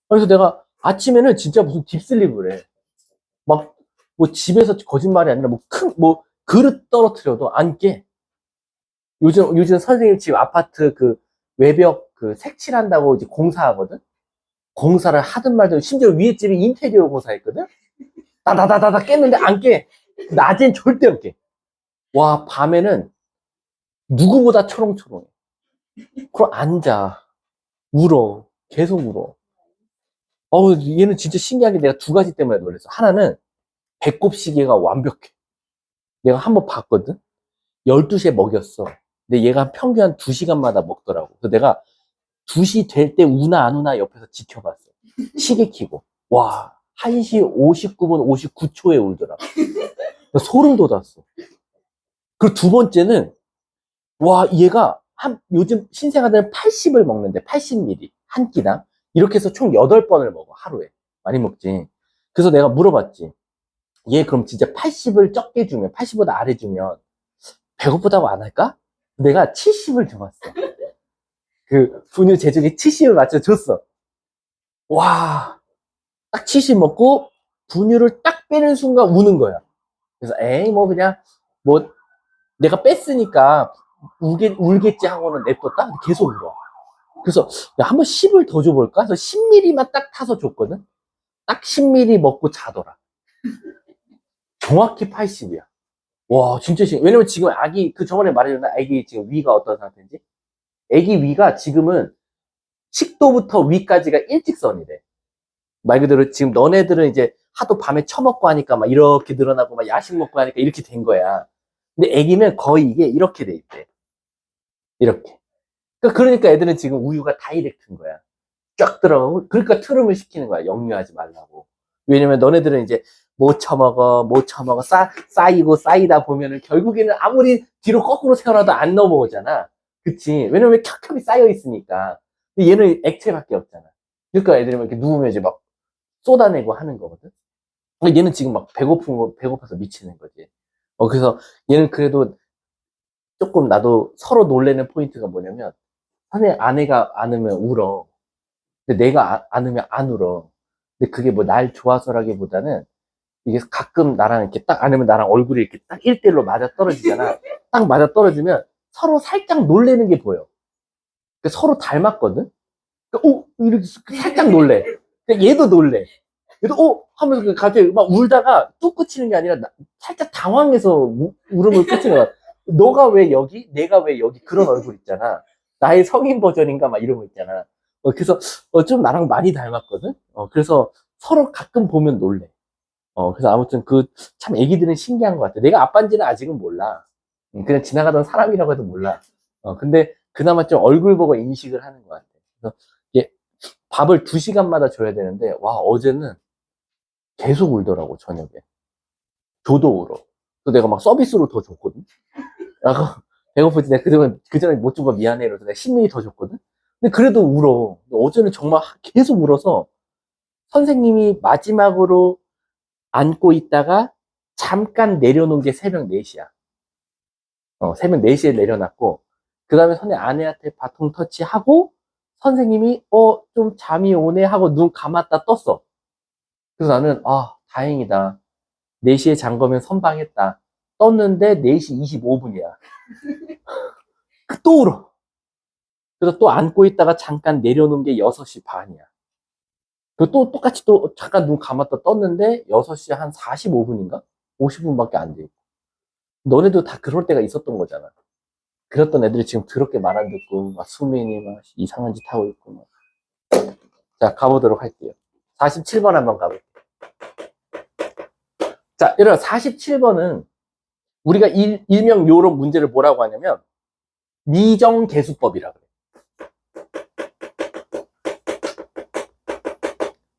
[SPEAKER 1] 그래서 내가 아침에는 진짜 무슨 딥슬립을 해. 막, 뭐 집에서 거짓말이 아니라 뭐 그릇 떨어뜨려도 안 깨. 요즘 선생님 집 아파트 그 외벽 그 색칠한다고 이제 공사하거든? 공사를 하든 말든 심지어 위에 집이 인테리어 공사했거든? 다다다다다 깼는데 안 깨. 낮엔 절대 안 깨. 와, 밤에는 누구보다 초롱초롱해. 그럼 앉아. 울어. 계속 울어. 얘는 진짜 신기하게 내가 두 가지 때문에 놀랐어. 하나는 배꼽 시계가 완벽해. 내가 한번 봤거든? 12시에 먹였어. 근데 얘가 평균 한 2시간마다 먹더라고. 그래서 내가 2시 될 때 우나 안 우나 옆에서 지켜봤어. 시계 키고. 와, 1시 59분 59초에 울더라고. 소름 돋았어. 그리고 두 번째는, 와, 얘가 요즘 신생아들은 80을 먹는데, 80ml. 한 끼당. 이렇게 해서 총 8번을 먹어, 하루에. 많이 먹지. 그래서 내가 물어봤지. 얘 그럼 진짜 80을 적게 주면, 80보다 아래 주면, 배고프다고 안 할까? 내가 70을 줘봤어. 그 분유 제조기 70을 맞춰줬어. 와, 딱 70 먹고 분유를 딱 빼는 순간 우는 거야. 그래서 에이 뭐 그냥 뭐 내가 뺐으니까 울겠지 하고는 냅뒀다. 계속 울어. 그래서 야, 한번 10을 더 줘볼까? 그래서 10ml만 딱 타서 줬거든. 딱 10ml 먹고 자더라. 정확히 80이야. 와, 진짜 왜냐면 지금 아기, 그 저번에 말해줬나? 아기 지금 위가 어떤 상태인지? 아기 위가 지금은 식도부터 위까지가 일직선이래. 말 그대로 지금 너네들은 이제 하도 밤에 처먹고 하니까 막 이렇게 늘어나고 막 야식 먹고 하니까 이렇게 된 거야. 근데 아기는 거의 이게 이렇게 돼 있대. 이렇게. 그러니까 애들은 지금 우유가 다이렉트인 거야. 쫙 들어가고, 그러니까 트름을 시키는 거야. 역류하지 말라고. 왜냐면 너네들은 이제 못 처먹어, 못 처먹어, 쌓이고 쌓이다 보면은 결국에는 아무리 뒤로 거꾸로 세워놔도 안 넘어오잖아. 그치? 왜냐면 켜켜이 쌓여 있으니까. 근데 얘는 액체밖에 없잖아. 그러니까 애들이 막 이렇게 누우면 이제 막 쏟아내고 하는 거거든. 근데 얘는 지금 막 배고파서 미치는 거지. 그래서 얘는 그래도 조금 나도 서로 놀래는 포인트가 뭐냐면, 사실 아내가 안으면 울어. 근데 내가 안으면 안 울어. 근데 그게 뭐 날 좋아서라기보다는 이게 가끔 나랑 이렇게 딱 안으면 나랑 얼굴이 이렇게 딱 1대1로 맞아 떨어지잖아. 딱 맞아 떨어지면 서로 살짝 놀래는 게 보여. 그러니까 서로 닮았거든? 그러니까, 이렇게 살짝 놀래. 그러니까 얘도 놀래. 얘도, 하면서 갑자기 막 울다가 뚝 그치는 게 아니라 살짝 당황해서 울음을 그치는 거야. 너가 왜 여기? 내가 왜 여기? 그런 얼굴 있잖아. 나의 성인 버전인가? 막 이런 거 있잖아. 그래서, 좀 나랑 많이 닮았거든? 그래서 서로 가끔 보면 놀래. 그래서 아무튼 참 애기들은 신기한 것 같아. 내가 아빠인지는 아직은 몰라. 그냥 지나가던 사람이라고 해도 몰라. 근데 그나마 좀 얼굴 보고 인식을 하는 것 같아. 그래서 이게 밥을 2시간마다 줘야 되는데, 와, 어제는 계속 울더라고, 저녁에. 줘도 울어. 그래서 내가 막 서비스로 더 줬거든? 아, 배고프지. 내가 그전에 못 준 거 미안해. 그래서 내가 10ml 더 줬거든? 근데 그래도 울어. 어제는 정말 계속 울어서 선생님이 마지막으로 안고 있다가 잠깐 내려놓은 게 새벽 4시야. 새벽 4시에 내려놨고, 그 다음에 아내한테 바통 터치하고, 선생님이, 좀 잠이 오네 하고 눈 감았다 떴어. 그래서 나는, 다행이다. 4시에 잔 거면 선방했다. 떴는데 4시 25분이야. 또 울어. 그래서 또 안고 있다가 잠깐 내려놓은 게 6시 반이야. 그리고 또 똑같이 또 잠깐 눈 감았다 떴는데 6시 한 45분인가? 50분밖에 안 돼. 너네도 다 그럴 때가 있었던 거잖아. 그랬던 애들이 지금 더럽게 말 안 듣고 막 수민이 막 이상한 짓 하고 있고 막. 자, 가보도록 할게요. 47번 한번 가볼게요. 자, 여러분 47번은 우리가 일명 요런 문제를 뭐라고 하냐면 미정계수법이라고 그래.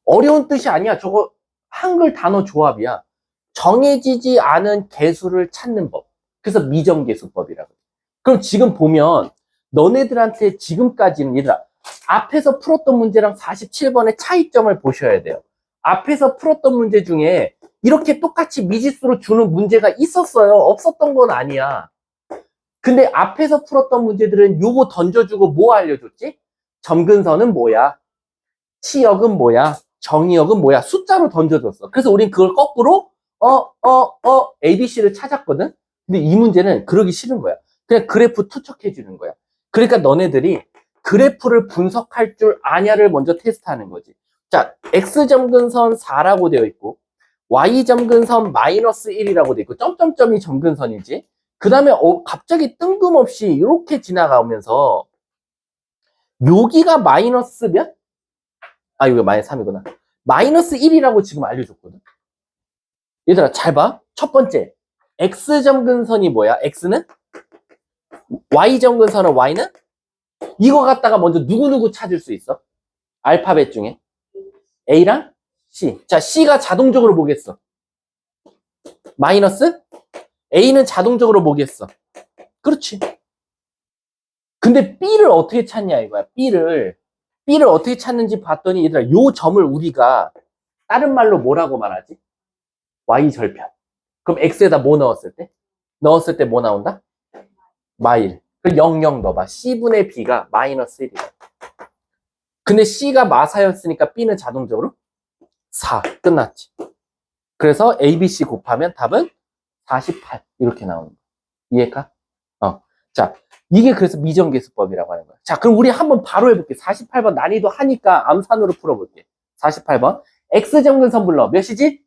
[SPEAKER 1] 어려운 뜻이 아니야. 저거 한글 단어 조합이야. 정해지지 않은 계수를 찾는 법. 그래서 미정계수법이라고 그래. 그럼 지금 보면 너네들한테 지금까지는 얘들아 앞에서 풀었던 문제랑 47번의 차이점을 보셔야 돼요. 앞에서 풀었던 문제 중에 이렇게 똑같이 미지수로 주는 문제가 있었어요. 없었던 건 아니야. 근데 앞에서 풀었던 문제들은 요거 던져주고 뭐 알려줬지? 점근선은 뭐야? 치역은 뭐야? 정의역은 뭐야? 숫자로 던져줬어. 그래서 우린 그걸 거꾸로 ABC를 찾았거든? 근데 이 문제는 그러기 싫은 거야. 그냥 그래프 투척해 주는 거야. 그러니까 너네들이 그래프를 분석할 줄 아냐를 먼저 테스트하는 거지. 자, X점근선 4라고 되어 있고 Y점근선 마이너스 1이라고 되어 있고 점점점이 점근선이지. 그 다음에 갑자기 뜬금없이 이렇게 지나가면서 여기가 마이너스 몇? 이거 마이너스 3이구나. 마이너스 1이라고 지금 알려줬거든. 얘들아, 잘 봐. 첫 번째, X점근선이 뭐야? X는? Y점근선은 Y는? 이거 갖다가 먼저 누구누구 찾을 수 있어? 알파벳 중에. A랑 C. 자, C가 자동적으로 뭐겠어? 마이너스? A는 자동적으로 뭐겠어? 그렇지. 근데 B를 어떻게 찾냐 이거야. B를 어떻게 찾는지 봤더니 얘들아, 요 점을 우리가 다른 말로 뭐라고 말하지? Y절편. 그럼 X에다 뭐 넣었을 때? 넣었을 때 뭐 나온다? 마일. 그럼 0, 넣어봐. C분의 B가 마이너스 1이야. 근데 C가 마사였으니까 B는 자동적으로 4. 끝났지. 그래서 A, B, C 곱하면 답은 48. 이렇게 나오는 거야. 이해가? 자, 이게 그래서 미정계수법이라고 하는 거야. 자, 그럼 우리 한번 바로 해볼게. 48번 난이도 하니까 암산으로 풀어볼게. 48번. X정근선 불러. 몇이지?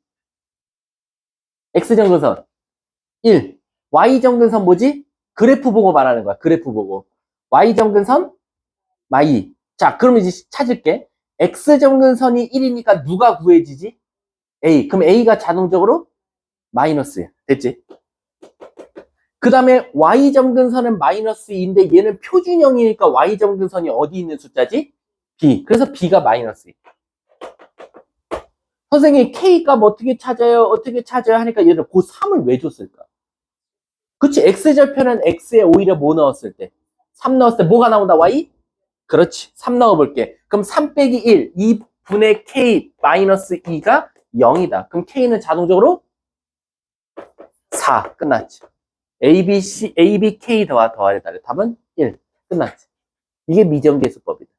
[SPEAKER 1] X정근선 1. Y정근선 뭐지? 그래프 보고 말하는 거야. 그래프 보고. Y정근선 마이. 자, 그럼 이제 찾을게. X정근선이 1이니까 누가 구해지지? A. 그럼 A가 자동적으로 마이너스야. 됐지? 그 다음에 Y점근선은 마이너스 2인데 얘는 표준형이니까 Y점근선이 어디 있는 숫자지? B. 그래서 B가 마이너스 2. 선생님 K값 어떻게 찾아요? 어떻게 찾아요? 하니까 얘들 그 3을 왜 줬을까? 그치? X절편은 X에 오히려 뭐 넣었을 때? 3 넣었을 때 뭐가 나온다? Y? 그렇지. 3 넣어볼게. 그럼 3 빼기 1, 2분의 K 마이너스 2가 0이다. 그럼 K는 자동적으로 4. 끝났지. A, B, C, A, B, K 더하래 달해. 답은 1. 끝났지. 이게 미정계수법이다.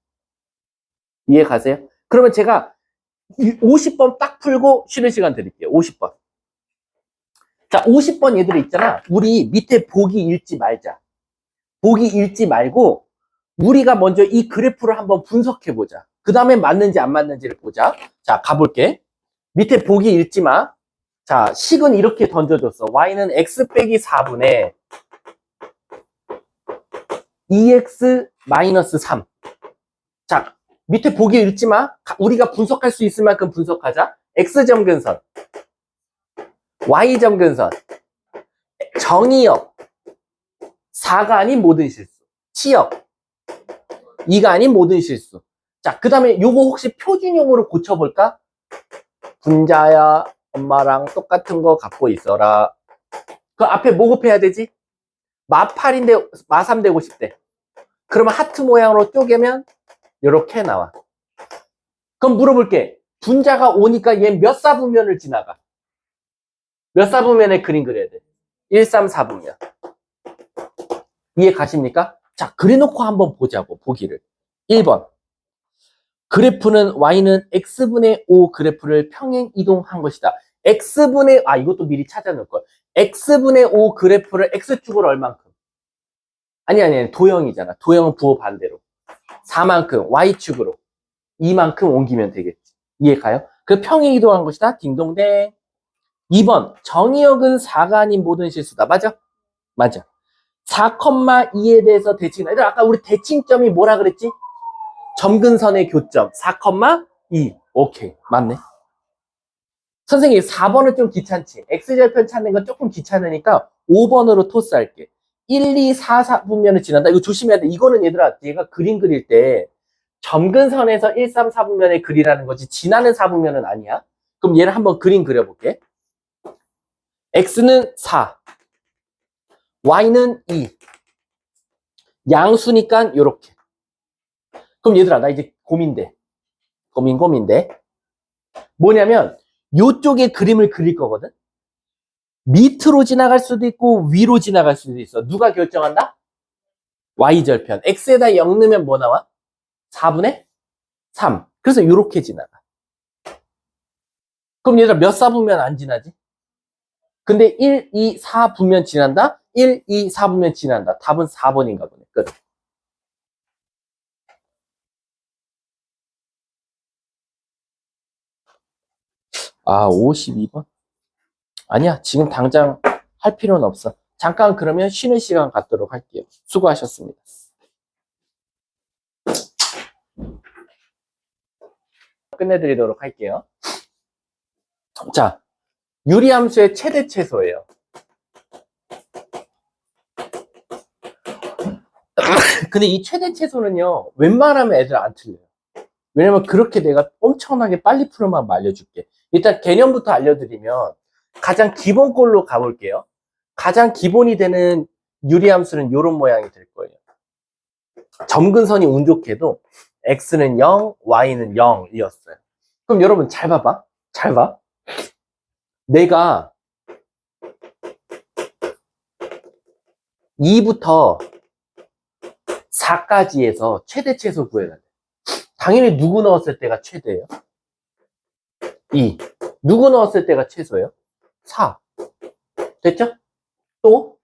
[SPEAKER 1] 이해 가세요? 그러면 제가 50번 딱 풀고 쉬는 시간 드릴게요. 50번. 자, 50번 얘들 있잖아. 우리 밑에 보기 읽지 말자. 보기 읽지 말고 우리가 먼저 이 그래프를 한번 분석해보자. 그 다음에 맞는지 안 맞는지를 보자. 자, 가볼게. 밑에 보기 읽지 마. 자, 식은 이렇게 던져줬어. Y는 X 빼기 4분의 2X-3. 자, 밑에 보기 읽지 마. 우리가 분석할 수 있을 만큼 분석하자. X점근선, Y점근선, 정의역, 4가 아닌 모든 실수, 치역, 2가 아닌 모든 실수. 자, 그 다음에 요거 혹시 표준형으로 고쳐볼까? 분자야, 엄마랑 똑같은 거 갖고 있어라. 그 앞에 뭐 곱해야 되지? 마8인데 마3 되고 싶대. 그러면 하트 모양으로 쪼개면 요렇게 나와. 그럼 물어볼게. 분자가 오니까 얘 몇 사분면을 지나가? 몇 사분면에 그림 그려야 돼? 1, 3, 4분면. 이해 가십니까? 자, 그래놓고 한번 보자고, 보기를. 1번. 그래프는 Y는 X분의 5 그래프를 평행 이동한 것이다. X분의, 이것도 미리 찾아놓을 걸. X분의 5 그래프를 X축으로 얼만큼? 아니, 도형이잖아. 도형은 부호 반대로. 4만큼, Y축으로. 2만큼 옮기면 되겠지. 이해 가요? 그 평행 이동한 것이다. 딩동댕. 2번. 정의역은 4가 아닌 모든 실수다. 맞아? 맞아. 4,2에 대해서 대칭. 얘들아, 아까 우리 대칭점이 뭐라 그랬지? 점근선의 교점. 4,2. 오케이. 맞네. 선생님, 4번은 좀 귀찮지? X절편 찾는 건 조금 귀찮으니까 5번으로 토스할게. 1, 2, 4, 4분면을 지난다. 이거 조심해야 돼. 이거는 얘들아, 얘가 그림 그릴 때 점근선에서 1, 3, 4분면의 그리라는 거지 지나는 4분면은 아니야. 그럼 얘를 한번 그림 그려볼게. X는 4, Y는 2. 양수니까 요렇게. 그럼 얘들아, 나 이제 고민돼. 고민돼. 뭐냐면 요쪽에 그림을 그릴 거거든. 밑으로 지나갈 수도 있고 위로 지나갈 수도 있어. 누가 결정한다? Y절편. X에다 0 넣으면 뭐 나와? 4분의 3. 그래서 요렇게 지나가. 그럼 얘들아 몇 4분면 안 지나지? 근데 1, 2, 4분면 지난다? 1, 2, 4분면 지난다. 답은 4번인가 보네. 끝. 52번? 아니야. 지금 당장 할 필요는 없어. 잠깐 그러면 쉬는 시간 갖도록 할게요. 수고하셨습니다. 끝내드리도록 할게요. 자, 유리함수의 최대 최소예요. 근데 이 최대 최소는요, 웬만하면 애들 안 틀려요. 왜냐면 그렇게 내가 엄청나게 빨리 풀어만 알려줄게. 일단 개념부터 알려드리면 가장 기본꼴로 가볼게요. 가장 기본이 되는 유리함수는 이런 모양이 될 거예요. 점근선이 운 좋게도 x는 0, y는 0이었어요. 그럼 여러분 잘 봐봐. 잘 봐. 내가 2부터 4까지에서 최대 최소 구해야 돼. 당연히 누구 넣었을 때가 최대예요? 2. 누구 넣었을 때가 최소예요? 4. 됐죠? 또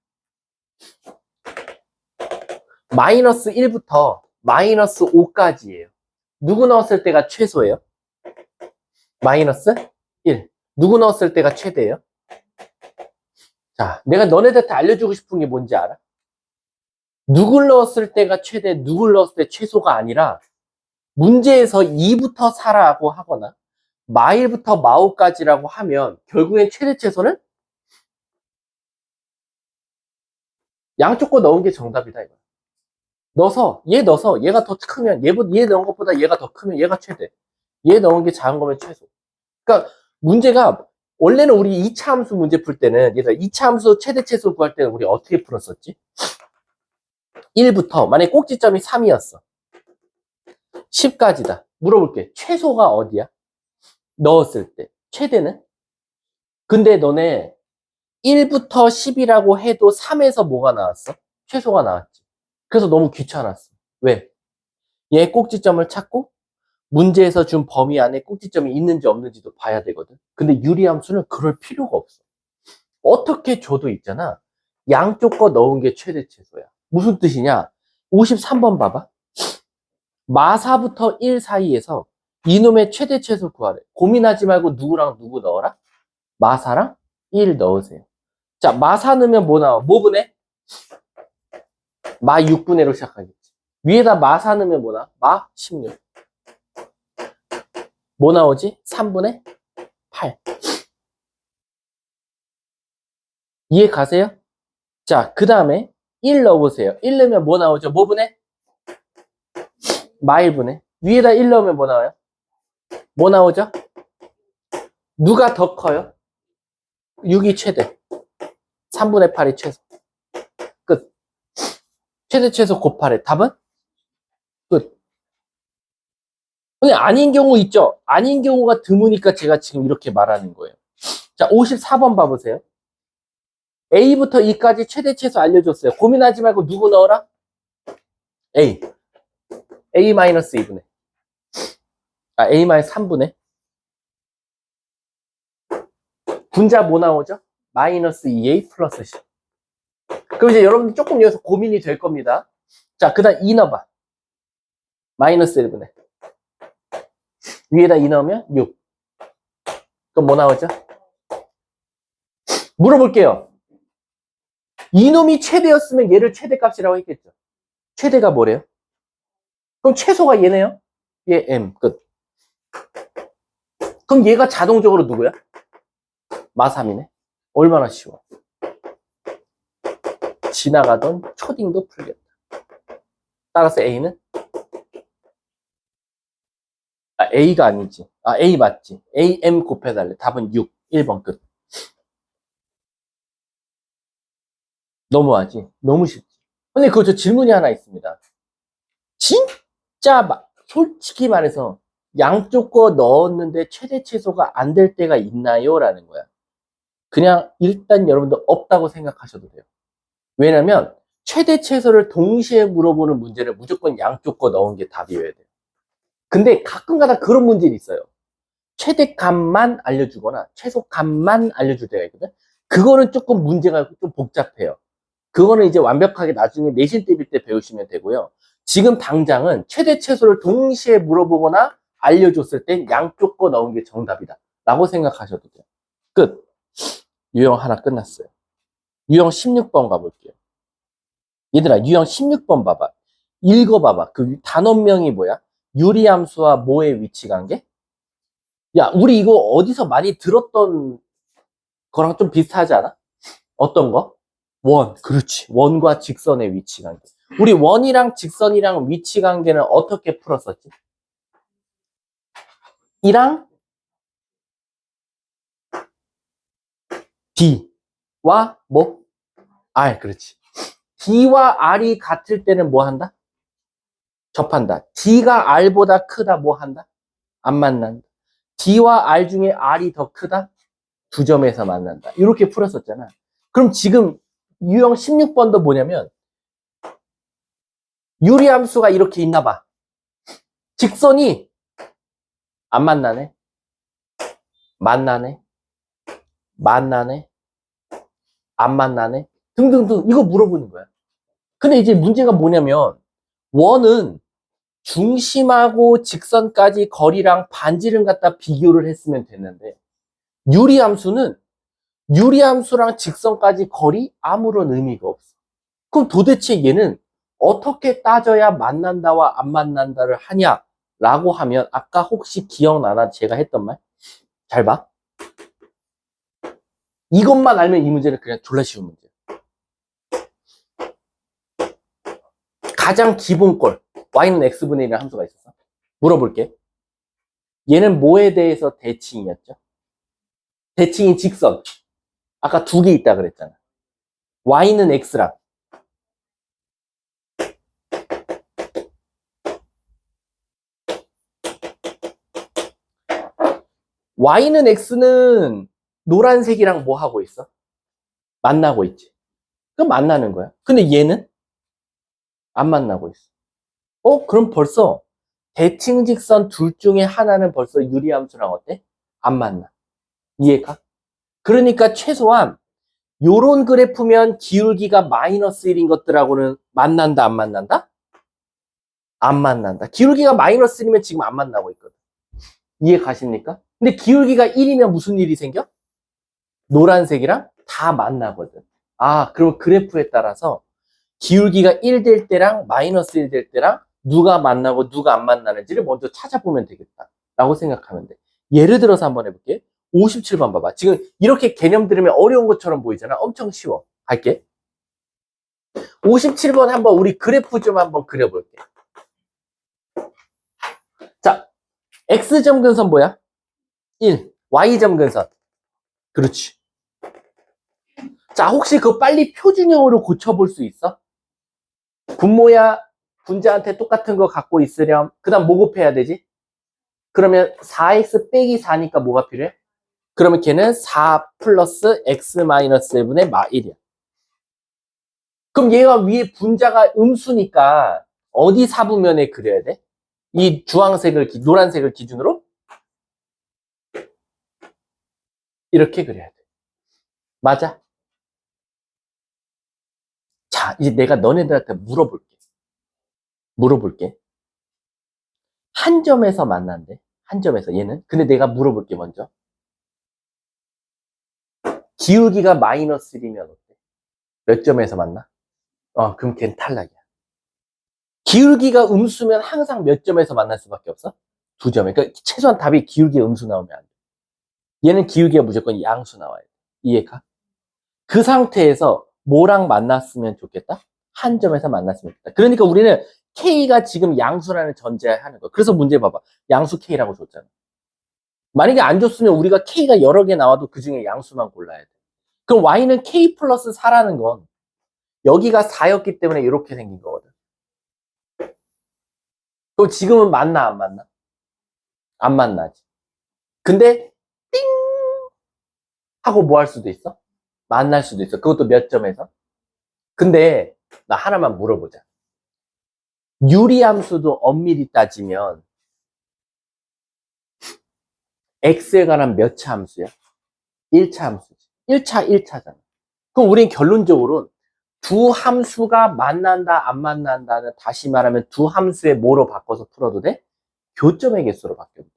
[SPEAKER 1] 마이너스 1부터 마이너스 5까지예요. 누구 넣었을 때가 최소예요? 마이너스 1. 누구 넣었을 때가 최대예요? 자, 내가 너네들한테 알려주고 싶은 게 뭔지 알아? 누굴 넣었을 때가 최대, 누굴 넣었을 때 최소가 아니라 문제에서 2부터 4라고 하거나 마1부터 마5까지라고 하면 결국엔 최대 최소는 양쪽 거 넣은 게 정답이다 이거. 넣어서 얘가 더 크면 얘 넣은 것보다 얘가 더 크면 얘가 최대. 얘 넣은 게 작은 거면 최소. 그러니까 문제가 원래는 우리 2차 함수 문제 풀 때는 얘들아 2차 함수 최대 최소 구할 때는 우리 어떻게 풀었었지? 1부터 만약에 꼭지점이 3이었어. 10까지다. 물어볼게. 최소가 어디야? 넣었을 때. 최대는? 근데 너네 1부터 10이라고 해도 3에서 뭐가 나왔어? 최소가 나왔지. 그래서 너무 귀찮았어. 왜? 얘 꼭지점을 찾고 문제에서 준 범위 안에 꼭지점이 있는지 없는지도 봐야 되거든. 근데 유리함수는 그럴 필요가 없어. 어떻게 줘도 있잖아. 양쪽 거 넣은 게 최대 최소야. 무슨 뜻이냐? 53번 봐봐. 마4부터 1 사이에서 이놈의 최대 최소 구하래. 고민하지 말고 누구랑 누구 넣어라? 마4랑 1 넣으세요. 자, 마4 넣으면 뭐 나와? 뭐 분해? 마6분해로 시작하겠지. 위에다 마4 넣으면 뭐 나와? 마16. 뭐 나오지? 3분의 8. 이해 가세요? 자, 그 다음에 1 넣어보세요. 1 넣으면 뭐 나오죠? 뭐 분해? 마1분해. 위에다 1 넣으면 뭐 나와요? 뭐 나오죠? 누가 더 커요? 6이 최대. 3분의 8이 최소. 끝. 최대 최소 곱하래. 답은? 끝. 근데 아닌 경우 있죠? 아닌 경우가 드무니까 제가 지금 이렇게 말하는 거예요. 자, 54번 봐보세요. A부터 E까지 최대 최소 알려줬어요. 고민하지 말고 누구 넣어라? A. A-2분의. A-3분의. 분자 뭐 나오죠? 마이너스 2A 플러스 C. 그럼 이제 여러분들 조금 여기서 고민이 될 겁니다. 자, 그 다음 2 넣어봐. 마이너스 1분의. 위에다 2 넣으면 6. 그럼 뭐 나오죠? 물어볼게요. 이놈이 최대였으면 얘를 최대값이라고 했겠죠. 최대가 뭐래요? 그럼 최소가 얘네요? 얘 M. 끝. 그럼 얘가 자동적으로 누구야? 마3이네. 얼마나 쉬워. 지나가던 초딩도 풀겠다. 따라서 A는? A가 아니지. A 맞지. AM 곱해달래. 답은 6. 1번 끝. 너무하지? 너무 쉽지. 근데 그거 저 질문이 하나 있습니다. 진짜 솔직히 말해서 양쪽 거 넣었는데 최대 최소가 안 될 때가 있나요? 라는 거야. 그냥 일단 여러분들 없다고 생각하셔도 돼요. 왜냐면 최대 최소를 동시에 물어보는 문제를 무조건 양쪽 거 넣은 게 답이어야 돼요. 근데 가끔가다 그런 문제는 있어요. 최대값만 알려주거나 최소값만 알려줄 때가 있거든. 그거는 조금 문제가 좀 복잡해요. 그거는 이제 완벽하게 나중에 내신 대비 때 배우시면 되고요. 지금 당장은 최대 최소를 동시에 물어보거나 알려줬을 땐 양쪽 거 넣은 게 정답이다 라고 생각하셔도 돼요. 끝. 유형 하나 끝났어요. 유형 16번 가볼게요. 얘들아, 유형 16번 봐봐. 읽어봐봐. 그 단원명이 뭐야? 유리함수와 뭐의 위치관계? 야, 우리 이거 어디서 많이 들었던 거랑 좀 비슷하지 않아? 어떤 거? 원. 그렇지. 원과 직선의 위치관계. 우리 원이랑 직선이랑 위치관계는 어떻게 풀었었지? 이랑 D와 뭐? R. 그렇지. D와 R이 같을 때는 뭐 한다? 접한다. D가 R보다 크다 뭐 한다? 안 만난다. D와 R 중에 R이 더 크다? 두 점에서 만난다. 이렇게 풀었었잖아. 그럼 지금 유형 16번도 뭐냐면 유리함수가 이렇게 있나 봐. 직선이 안 만나네. 만나네. 만나네. 안 만나네. 등등등 이거 물어보는 거야. 근데 이제 문제가 뭐냐면 원은 중심하고 직선까지 거리랑 반지름 갖다 비교를 했으면 됐는데 유리함수는 유리함수랑 직선까지 거리 아무런 의미가 없어. 그럼 도대체 얘는 어떻게 따져야 만난다와 안 만난다를 하냐라고 하면 아까 혹시 기억나나 제가 했던 말? 잘 봐. 이것만 알면 이 문제는 그냥 졸라 쉬운 문제야. 가장 기본 꼴 y는 x분의 1이라는 함수가 있었어. 물어볼게. 얘는 뭐에 대해서 대칭이었죠? 대칭인 직선. 아까 두 개 있다 그랬잖아. y는 x랑 y는 x는 노란색이랑 뭐 하고 있어? 만나고 있지. 그럼 만나는 거야. 근데 얘는 안 만나고 있어. 그럼 벌써 대칭 직선 둘 중에 하나는 벌써 유리함수랑 어때? 안 만나. 이해가? 그러니까 최소한 요런 그래프면 기울기가 마이너스 1인 것들하고는 만난다, 안 만난다? 안 만난다. 기울기가 마이너스 1이면 지금 안 만나고 있거든. 이해 가십니까? 근데 기울기가 1이면 무슨 일이 생겨? 노란색이랑 다 만나거든. 아, 그럼 그래프에 따라서 기울기가 1 될 때랑 마이너스 1 될 때랑 누가 만나고 누가 안 만나는지를 먼저 찾아보면 되겠다. 라고 생각하면 돼. 예를 들어서 한번 해볼게. 57번 봐봐. 지금 이렇게 개념 들으면 어려운 것처럼 보이잖아. 엄청 쉬워. 갈게. 57번 한번 우리 그래프 좀 한번 그려볼게. 자, X점 근선 뭐야? 1. Y점 근선. 그렇지. 자, 혹시 그거 빨리 표준형으로 고쳐볼 수 있어? 분모야, 분자한테 똑같은 거 갖고 있으렴. 그 다음 뭐 곱해야 되지? 그러면 4x 빼기 4니까 뭐가 필요해? 그러면 걔는 4 플러스 x 마이너스 1분의 마 1이야. 그럼 얘가 위에 분자가 음수니까 어디 사분면에 그려야 돼? 이 주황색을, 노란색을 기준으로? 이렇게 그려야 돼. 맞아? 자, 이제 내가 너네들한테 물어볼게. 한 점에서 만난대. 한 점에서 얘는. 근데 내가 물어볼게 먼저. 기울기가 마이너스 1이면 어때? 몇 점에서 만나? 그럼 걔는 탈락이야. 기울기가 음수면 항상 몇 점에서 만날 수밖에 없어? 두 점에. 그러니까 최소한 답이 기울기 음수 나오면 안 돼. 얘는 기울기가 무조건 양수 나와야 돼. 이해가? 그 상태에서 뭐랑 만났으면 좋겠다? 한 점에서 만났으면 좋겠다. 그러니까 우리는 K가 지금 양수라는 전제하는 거. 그래서 문제 봐봐. 양수 K라고 줬잖아. 만약에 안 줬으면 우리가 K가 여러 개 나와도 그 중에 양수만 골라야 돼. 그럼 Y는 K 플러스 4라는 건 여기가 4였기 때문에 이렇게 생긴 거거든. 그럼 지금은 만나, 안 만나? 안 만나지. 근데 띵 하고 뭐 할 수도 있어? 만날 수도 있어. 그것도 몇 점에서? 근데 나 하나만 물어보자. 유리함수도 엄밀히 따지면 x에 관한 몇 차 함수야? 1차 함수지. 1차 1차잖아. 그럼 우린 결론적으로 두 함수가 만난다 안 만난다는 다시 말하면 두 함수의 뭐로 바꿔서 풀어도 돼? 교점의 개수로 바뀌어도 돼.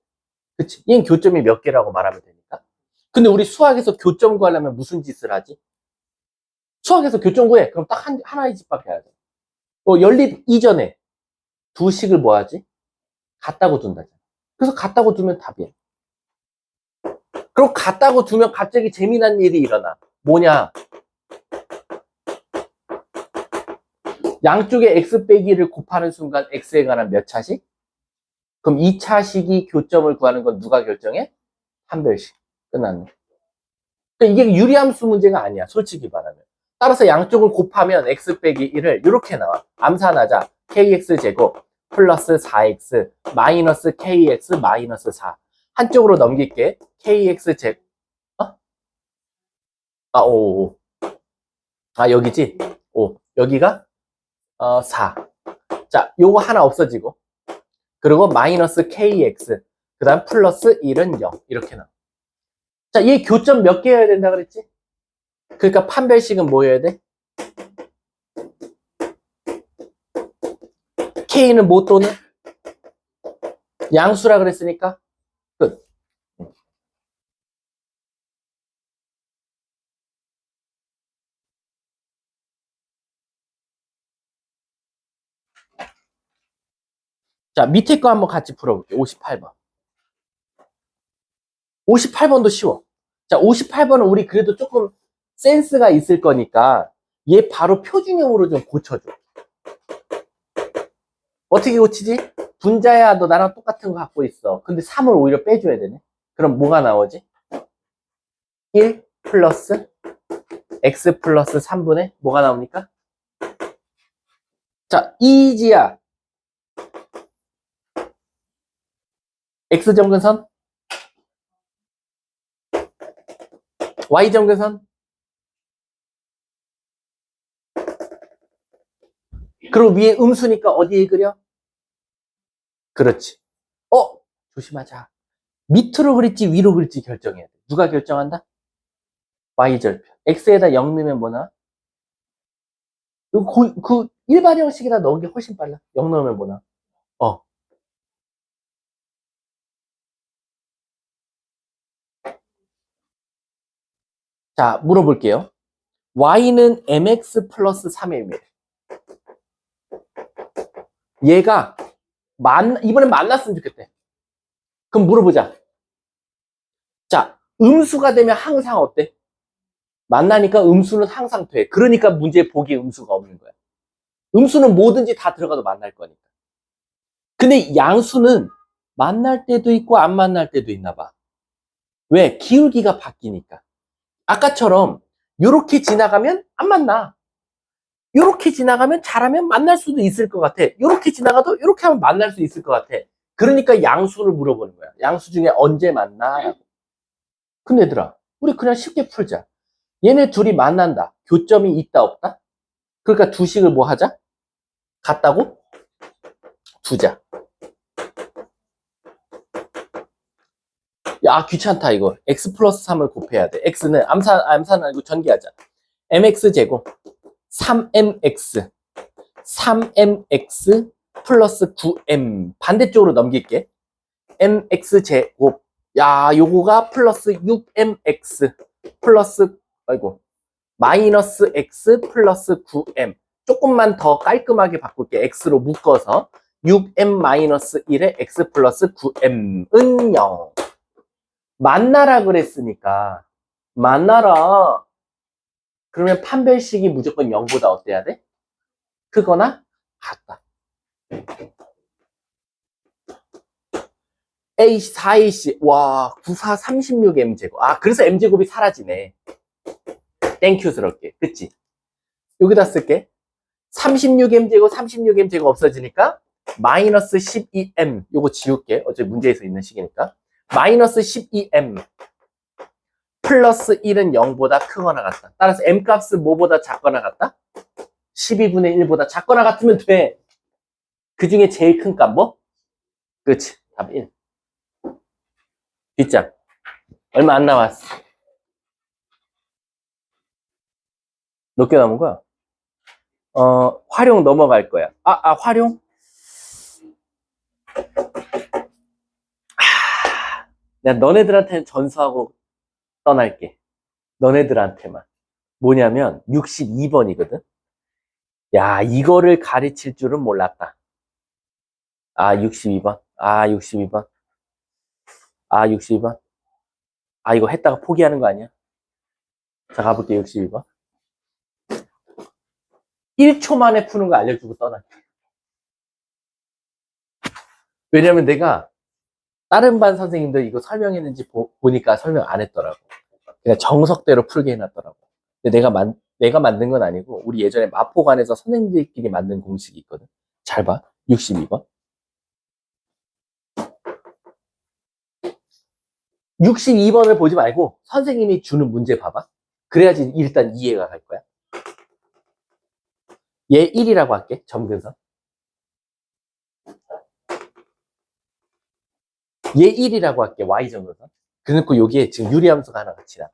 [SPEAKER 1] 그치? 얘는 교점이 몇 개라고 말하면 되니까. 근데 우리 수학에서 교점 구하려면 무슨 짓을 하지? 수학에서 교점 구해. 그럼 딱 하나의 집밖에 해야 돼. 연립 이전에 두 식을 뭐 하지? 같다고 둔다잖아. 그래서 같다고 두면 답이야. 그럼 같다고 두면 갑자기 재미난 일이 일어나. 뭐냐? 양쪽에 x 빼기를 곱하는 순간 x에 관한 몇 차식? 그럼 2차식이 교점을 구하는 건 누가 결정해? 한별식. 끝났네. 그러니까 이게 유리함수 문제가 아니야. 솔직히 말하면. 따라서 양쪽을 곱하면 x 빼기 1을 이렇게 나와. 암산하자. kx제곱 플러스 4x 마이너스 kx 마이너스 4. 한쪽으로 넘길게. kx제곱 여기지? 여기가 4. 자, 요거 하나 없어지고, 그리고 마이너스 kx, 그 다음 플러스 1은 0. 이렇게 나와. 자, 얘 교점 몇 개여야 된다 그랬지? 그러니까 판별식은 뭐여야 돼? k는 뭐 또는? 양수라 그랬으니까 끝. 자, 밑에 거 한번 같이 풀어볼게요. 58번. 58번도 쉬워. 자, 58번은 우리 그래도 조금 센스가 있을 거니까 얘 바로 표준형으로 좀 고쳐줘. 어떻게 고치지? 분자야, 너 나랑 똑같은 거 갖고 있어. 근데 3을 오히려 빼줘야 되네. 그럼 뭐가 나오지? 1 플러스 x 플러스 3분의 뭐가 나옵니까? 자, 이지야. x 점근선, y 점근선. 그리고 위에 음수니까 어디에 그려? 그렇지. 조심하자. 밑으로 그릴지 위로 그릴지 결정해야 돼. 누가 결정한다? y절편. x에다 0 넣으면 뭐나? 그 일반 형식에다 넣은 게 훨씬 빨라. 0 넣으면 뭐나? 어. 자, 물어볼게요. y는 mx 플러스 3입니다. 얘가 이번엔 만났으면 좋겠대. 그럼 물어보자. 자, 음수가 되면 항상 어때? 만나니까 음수는 항상 돼. 그러니까 문제에 보기에 음수가 없는 거야. 음수는 뭐든지 다 들어가도 만날 거니까. 근데 양수는 만날 때도 있고 안 만날 때도 있나 봐. 왜? 기울기가 바뀌니까. 아까처럼 요렇게 지나가면 안 만나. 요렇게 지나가면 잘하면 만날 수도 있을 것 같아. 요렇게 지나가도 요렇게 하면 만날 수 있을 것 같아. 그러니까 양수를 물어보는 거야. 양수 중에 언제 만나? 근데 얘들아, 우리 그냥 쉽게 풀자. 얘네 둘이 만난다. 교점이 있다 없다? 그러니까 두 식을 뭐 하자? 같다고? 두자. 야, 귀찮다 이거. x 플러스 3을 곱해야 돼. x는 암산 아니고 전개하자. mx 제곱 3mx 3mx 플러스 9m 반대쪽으로 넘길게. mx 제곱, 야, 요거가 플러스 6mx 플러스 마이너스 x 플러스 9m. 조금만 더 깔끔하게 바꿀게. x로 묶어서 6m 마이너스 1에 x 플러스 9m은 0. 만나라 그랬으니까 만나라. 그러면 판별식이 무조건 0보다 어때야 돼? 크거나 같다. A, 4AC, 와, 94, 36 M제곱. 아, 그래서 M제곱이 사라지네. 땡큐스럽게. 그치? 여기다 쓸게. 36M제곱, 36M제곱 없어지니까, 마이너스 12M. 요거 지울게. 어차피 문제에서 있는 식이니까. 마이너스 12M. 플러스 1은 0보다 크거나 같다. 따라서 M 값은 뭐보다 작거나 같다? 12분의 1보다 작거나 같으면 돼. 그 중에 제일 큰 값 뭐? 그치? 답 1. 뒷장. 얼마 안 남았어. 몇 개 남은 거야? 활용 넘어갈 거야. 활용? 내가 너네들한테는 전수하고 떠날게. 너네들한테만. 뭐냐면 62번이거든. 야, 이거를 가르칠 줄은 몰랐다. 62번. 62번. 62번. 이거 했다가 포기하는 거 아니야? 자, 가볼게. 62번. 1초 만에 푸는 거 알려주고 떠날게. 왜냐면 내가 다른 반 선생님들 이거 설명했는지 보니까 설명 안 했더라고. 그냥 정석대로 풀게 해놨더라고. 근데 내가 만든 건 아니고 우리 예전에 마포관에서 선생님들끼리 만든 공식이 있거든. 잘 봐. 62번. 62번을 보지 말고 선생님이 주는 문제 봐봐. 그래야지 일단 이해가 갈 거야. 얘 1이라고 할게. 점근선. 얘 1이라고 할게, y점에서. 그래놓고 여기에 지금 유리함수가 하나 같이 나가.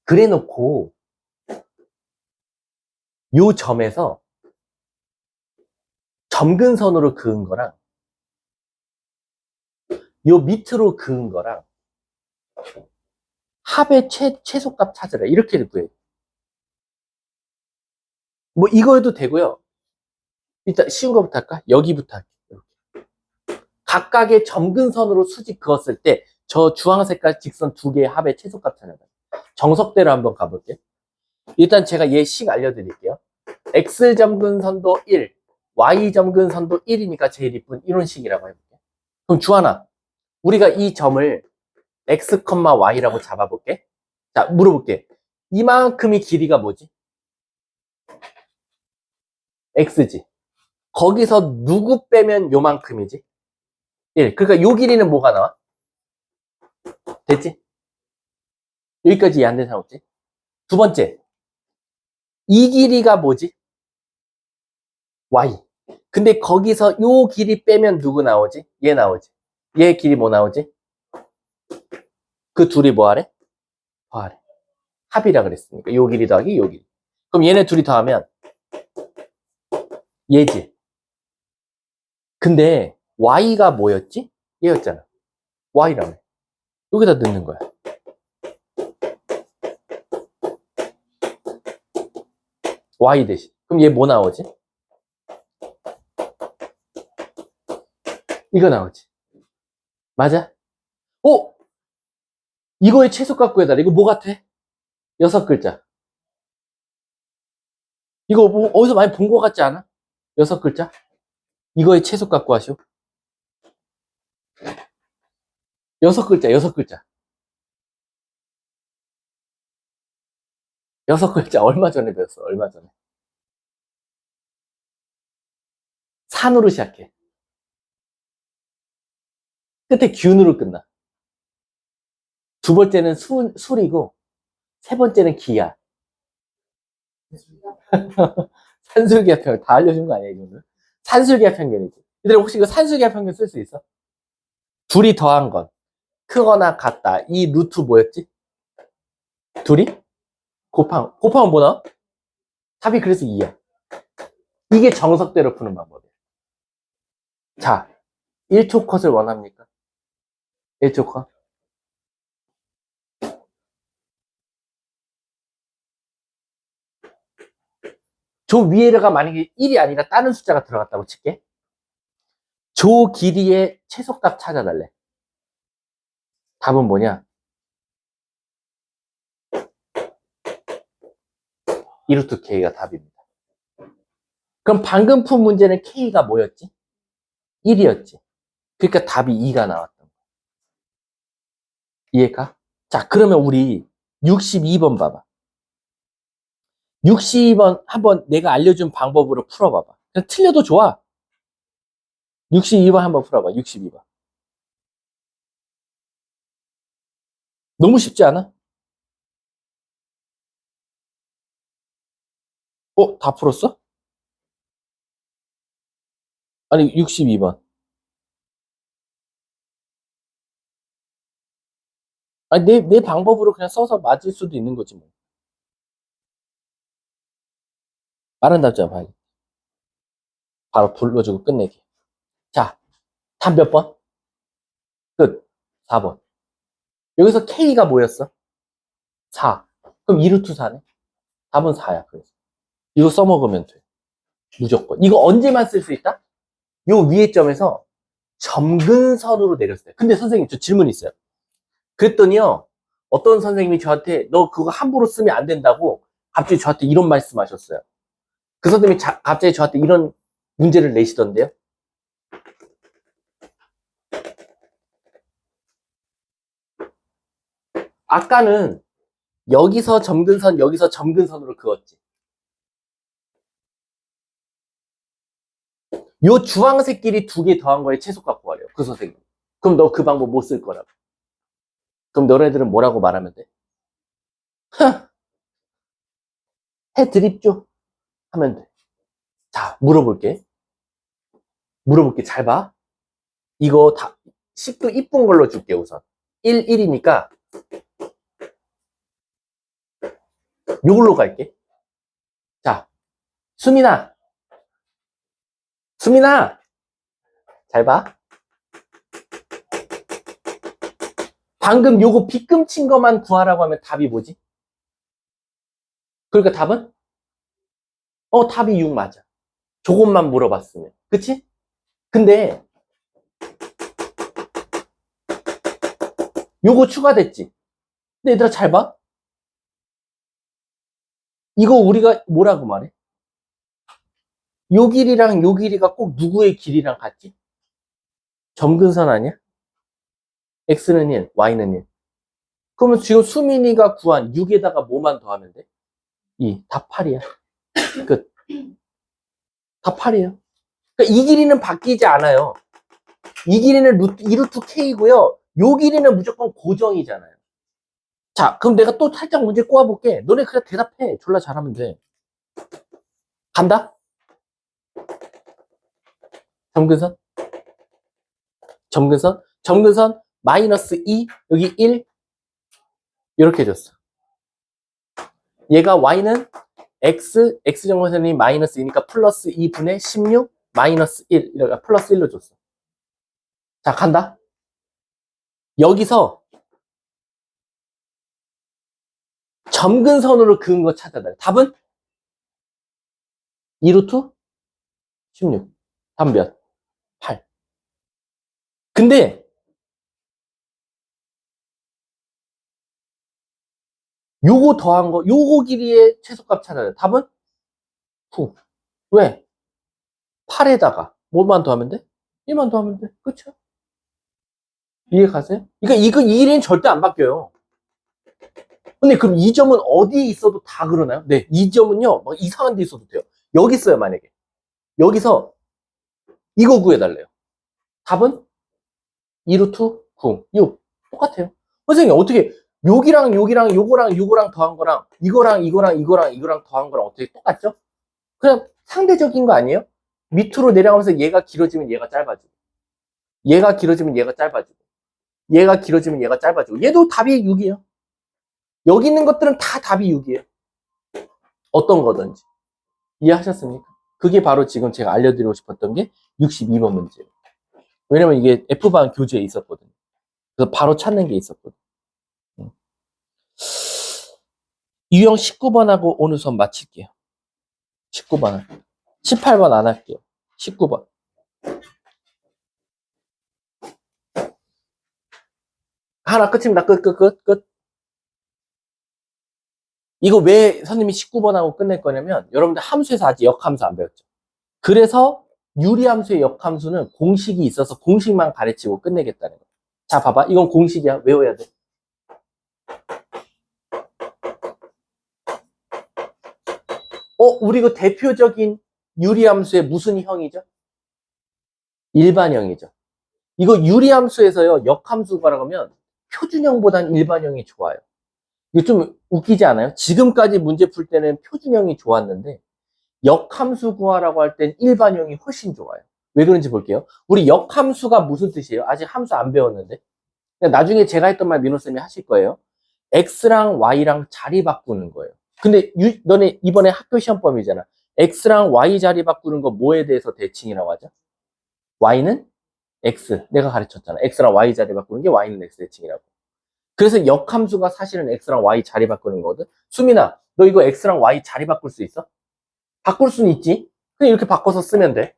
[SPEAKER 1] 그래놓고 요 점에서 점근선으로 그은 거랑 요 밑으로 그은 거랑 합의 최소값 찾으라. 이렇게 구해. 뭐 이거 해도 되고요. 일단 쉬운 거부터 할까? 여기부터 할게. 각각의 점근선으로 수직 그었을 때 저 주황색깔 직선 두 개의 합의 최소값 찾아봐요. 정석대로 한번 가볼게요. 일단 제가 얘 식 알려드릴게요. X 점근선도 1, Y 점근선도 1이니까 제일 이쁜 이런 식이라고 해볼게요. 그럼 주하나, 우리가 이 점을 X, Y라고 잡아볼게. 자, 물어볼게. 이만큼의 길이가 뭐지? X지. 거기서 누구 빼면 요만큼이지? 1. 그러니까 요 길이는 뭐가 나와? 됐지? 여기까지 이해 안 되는 사람 없지? 두 번째, 이 길이가 뭐지? Y. 근데 거기서 요 길이 빼면 누구 나오지? 얘 나오지. 얘 길이 뭐 나오지? 그 둘이 뭐 하래? 더하래. 합이라 그랬으니까 요 길이 더하기 요 길이. 그럼 얘네 둘이 더하면 얘지. 근데 Y가 뭐였지? 얘였잖아. Y라며. 여기다 넣는 거야. Y 대신. 그럼 얘 뭐 나오지? 이거 나오지. 맞아? 어? 이거의 최소값 구해달라. 이거 뭐 같아? 6글자. 이거 뭐 어디서 많이 본 것 같지 않아? 6글자? 이거의 최소값 구하시오. 6글자, 6글자. 6글자. 얼마 전에 배웠어, 얼마 전에. 산으로 시작해. 끝에 균으로 끝나. 두 번째는 술이고, 세 번째는 기야. 산술기하 평균. 다 알려준 거 아니야, 이거는? 산술기하 평균이지. 얘들아, 혹시 이거 산술기하 평균 쓸 수 있어? 둘이 더한 건. 크거나 같다. 이 루트 뭐였지? 둘이? 곱하면 뭐 나와? 답이 그래서 2야. 이게 정석대로 푸는 방법이야. 자, 1초 컷을 원합니까? 1초 컷. 저 위에가 만약에 1이 아니라 다른 숫자가 들어갔다고 칠게. 저 길이의 최소값 찾아달래. 답은 뭐냐? 2루트 K가 답입니다. 그럼 방금 푼 문제는 K가 뭐였지? 1이었지. 그러니까 답이 2가 나왔던 거야. 이해가? 자, 그러면 우리 62번 봐봐. 62번 한번 내가 알려준 방법으로 풀어봐봐. 그냥 틀려도 좋아. 62번 한번 풀어봐. 62번. 너무 쉽지 않아? 다 풀었어? 아니, 62번. 아니, 내 방법으로 그냥 써서 맞을 수도 있는 거지, 뭐. 빠른 답장 봐야지. 바로 불러주고 끝내기. 자, 답 몇 번? 끝. 4번. 여기서 K가 뭐였어? 4. 그럼 2루트 4네? 답은 4야, 그래서. 이거 써먹으면 돼. 무조건. 이거 언제만 쓸 수 있다? 요 위에 점에서 점근선으로 내렸어요. 근데 선생님, 저 질문 있어요. 그랬더니요, 어떤 선생님이 저한테 너 그거 함부로 쓰면 안 된다고 갑자기 저한테 이런 말씀 하셨어요. 그 선생님이 갑자기 저한테 이런 문제를 내시던데요. 아까는 여기서 점근선, 여기서 점근선으로 그었지. 요 주황색 길이 두 개 더한 거에 최소값 구하래요. 그 선생님. 그럼 너 그 방법 못 쓸 거라고. 그럼 너네들은 뭐라고 말하면 돼? 해드립죠? 하면 돼. 자, 물어볼게. 잘 봐. 이거 다 식도 이쁜 걸로 줄게 우선. 1, 1이니까 요걸로 갈게. 자, 수민아. 수민아. 잘 봐. 방금 요거 빗금 친 것만 구하라고 하면 답이 뭐지? 그러니까 답은? 답이 6 맞아. 저것만 물어봤으면. 그치? 근데 요거 추가됐지? 근데 얘들아 잘 봐. 이거 우리가 뭐라고 말해? 요 길이랑 요 길이가 꼭 누구의 길이랑 같지? 점근선 아니야? x는 1, y는 1. 그러면 지금 수민이가 구한 6에다가 뭐만 더하면 돼? 2. 답 8이야. 끝. 답 8이에요. 그러니까 이 길이는 바뀌지 않아요. 이 길이는 2루트 k고요. 요 길이는 무조건 고정이잖아요. 자, 그럼 내가 또 살짝 문제 꼬아볼게. 너네 그냥 대답해. 졸라 잘하면 돼. 간다? 점근선? 점근선? 점근선 마이너스 2, 여기 1, 이렇게 줬어. 얘가 y는 x정근선이 마이너스 2니까 플러스 2분의 16, 마이너스 1, 이렇게 플러스 1로 줬어. 자, 간다. 여기서 점근선으로 그은 거 찾아달래. 답은 2루트 16. 답은 몇? 8. 근데 요거 더한 거, 요거 길이의 최소값 찾아야 돼. 답은 9. 왜? 8에다가 뭐만 더하면 돼? 1만 더하면 돼. 그쵸? 이해 가세요? 그러니까 이 길이는 절대 안 바뀌어요. 근데 그럼 이 점은 어디에 있어도 다 그러나요? 네, 이 점은요, 막 이상한 데 있어도 돼요. 여기 있어요, 만약에. 여기서 이거 구해달래요. 답은 2루트 9, 6. 똑같아요. 선생님, 어떻게, 여기랑 여기랑 요거랑 요거랑 더한 거랑 이거랑 이거랑 이거랑 이거랑 더한 거랑 어떻게 똑같죠? 그냥 상대적인 거 아니에요? 밑으로 내려가면서 얘가 길어지면 얘가 짧아지고, 얘가 길어지면 얘가 짧아지고, 얘가 길어지면 얘가 짧아지고, 얘도 답이 6이에요. 여기 있는 것들은 다 답이 6이에요. 어떤 거든지. 이해하셨습니까? 그게 바로 지금 제가 알려드리고 싶었던 게 62번 문제예요. 왜냐면 이게 F반 교재에 있었거든요. 그래서 바로 찾는 게 있었거든요. 유형 19번하고 오늘 수업 마칠게요. 19번. 18번 안 할게요. 19번. 하나 끝입니다. 끝. 이거 왜 선생님이 19번하고 끝낼 거냐면 여러분들 함수에서 아직 역함수 안 배웠죠. 그래서 유리함수의 역함수는 공식이 있어서 공식만 가르치고 끝내겠다는 거예요. 자, 봐봐. 이건 공식이야. 외워야 돼. 우리 그 대표적인 유리함수의 무슨 형이죠? 일반형이죠. 이거 유리함수에서요, 역함수가라고 하면 표준형보단 일반형이 좋아요. 이거 좀 웃기지 않아요? 지금까지 문제 풀 때는 표준형이 좋았는데 역함수 구하라고 할 땐 일반형이 훨씬 좋아요. 왜 그런지 볼게요. 우리 역함수가 무슨 뜻이에요? 아직 함수 안 배웠는데. 나중에 제가 했던 말 민호쌤이 하실 거예요. X랑 Y랑 자리 바꾸는 거예요. 근데 너네 이번에 학교 시험범위잖아. X랑 Y 자리 바꾸는 거 뭐에 대해서 대칭이라고 하죠? Y는 X. 내가 가르쳤잖아. X랑 Y 자리 바꾸는 게 Y는 X 대칭이라고. 그래서 역함수가 사실은 X랑 Y 자리 바꾸는 거거든. 수민아, 너 이거 X랑 Y 자리 바꿀 수 있어? 바꿀 수는 있지. 그냥 이렇게 바꿔서 쓰면 돼.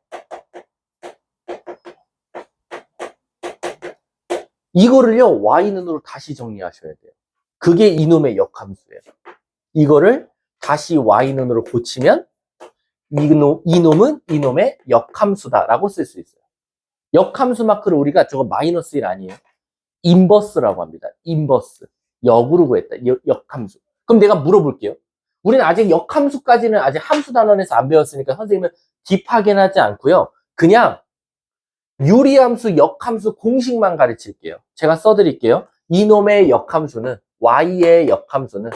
[SPEAKER 1] 이거를요, Y는으로 다시 정리하셔야 돼요. 그게 이놈의 역함수예요. 이거를 다시 Y는으로 고치면 이놈은 이놈의 역함수다라고 쓸 수 있어요. 역함수 마크를 우리가 저거 마이너스 1 아니에요. 인버스라고 합니다. 인버스. 역으로 구했다. 역함수. 그럼 내가 물어볼게요. 우리는 아직 역함수까지는 아직 함수 단원에서 안 배웠으니까 선생님은 딥하게는 하지 않고요. 그냥 유리함수, 역함수 공식만 가르칠게요. 제가 써드릴게요. 이놈의 역함수는, Y의 역함수는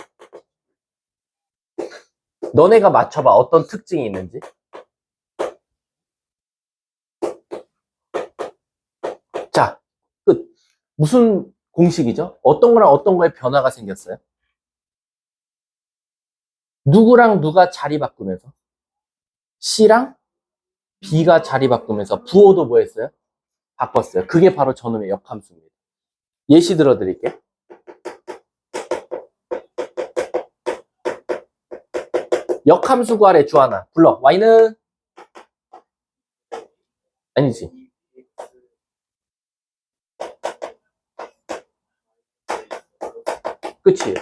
[SPEAKER 1] 너네가 맞춰봐. 어떤 특징이 있는지. 무슨 공식이죠? 어떤 거랑 어떤 거에 변화가 생겼어요? 누구랑 누가 자리 바꾸면서? C랑 B가 자리 바꾸면서 부호도 뭐 했어요? 바꿨어요. 그게 바로 저놈의 역함수입니다. 예시 들어드릴게요. 역함수 구하래 주하나. 불러. Y는? 아니지. 끝이에요.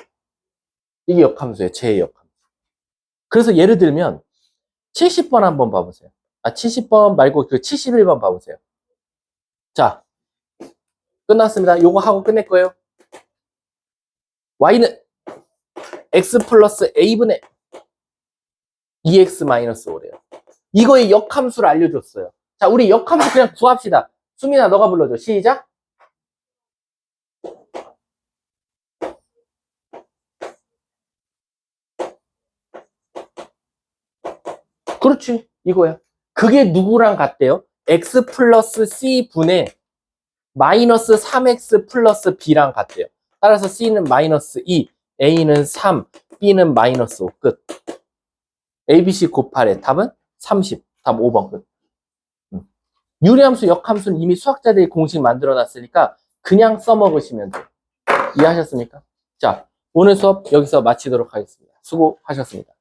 [SPEAKER 1] 이게 역함수예요. 제 역함수. 그래서 예를 들면 70번 한번 봐보세요. 70번 말고 그 71번 봐보세요. 자, 끝났습니다. 요거 하고 끝낼 거예요. Y는 X 플러스 A분의 2X 마이너스 5래요. 이거의 역함수를 알려줬어요. 자, 우리 역함수 그냥 구합시다. 수민아, 너가 불러줘. 시작. 그렇지. 이거야. 그게 누구랑 같대요? X 플러스 C분의 마이너스 3X 플러스 B랑 같대요. 따라서 C는 마이너스 2, A는 3, B는 마이너스 5. 끝. ABC 곱하래. 답은 30. 답 5번 끝. 유리함수, 역함수는 이미 수학자들이 공식 만들어 놨으니까 그냥 써먹으시면 돼요. 이해하셨습니까? 자, 오늘 수업 여기서 마치도록 하겠습니다. 수고하셨습니다.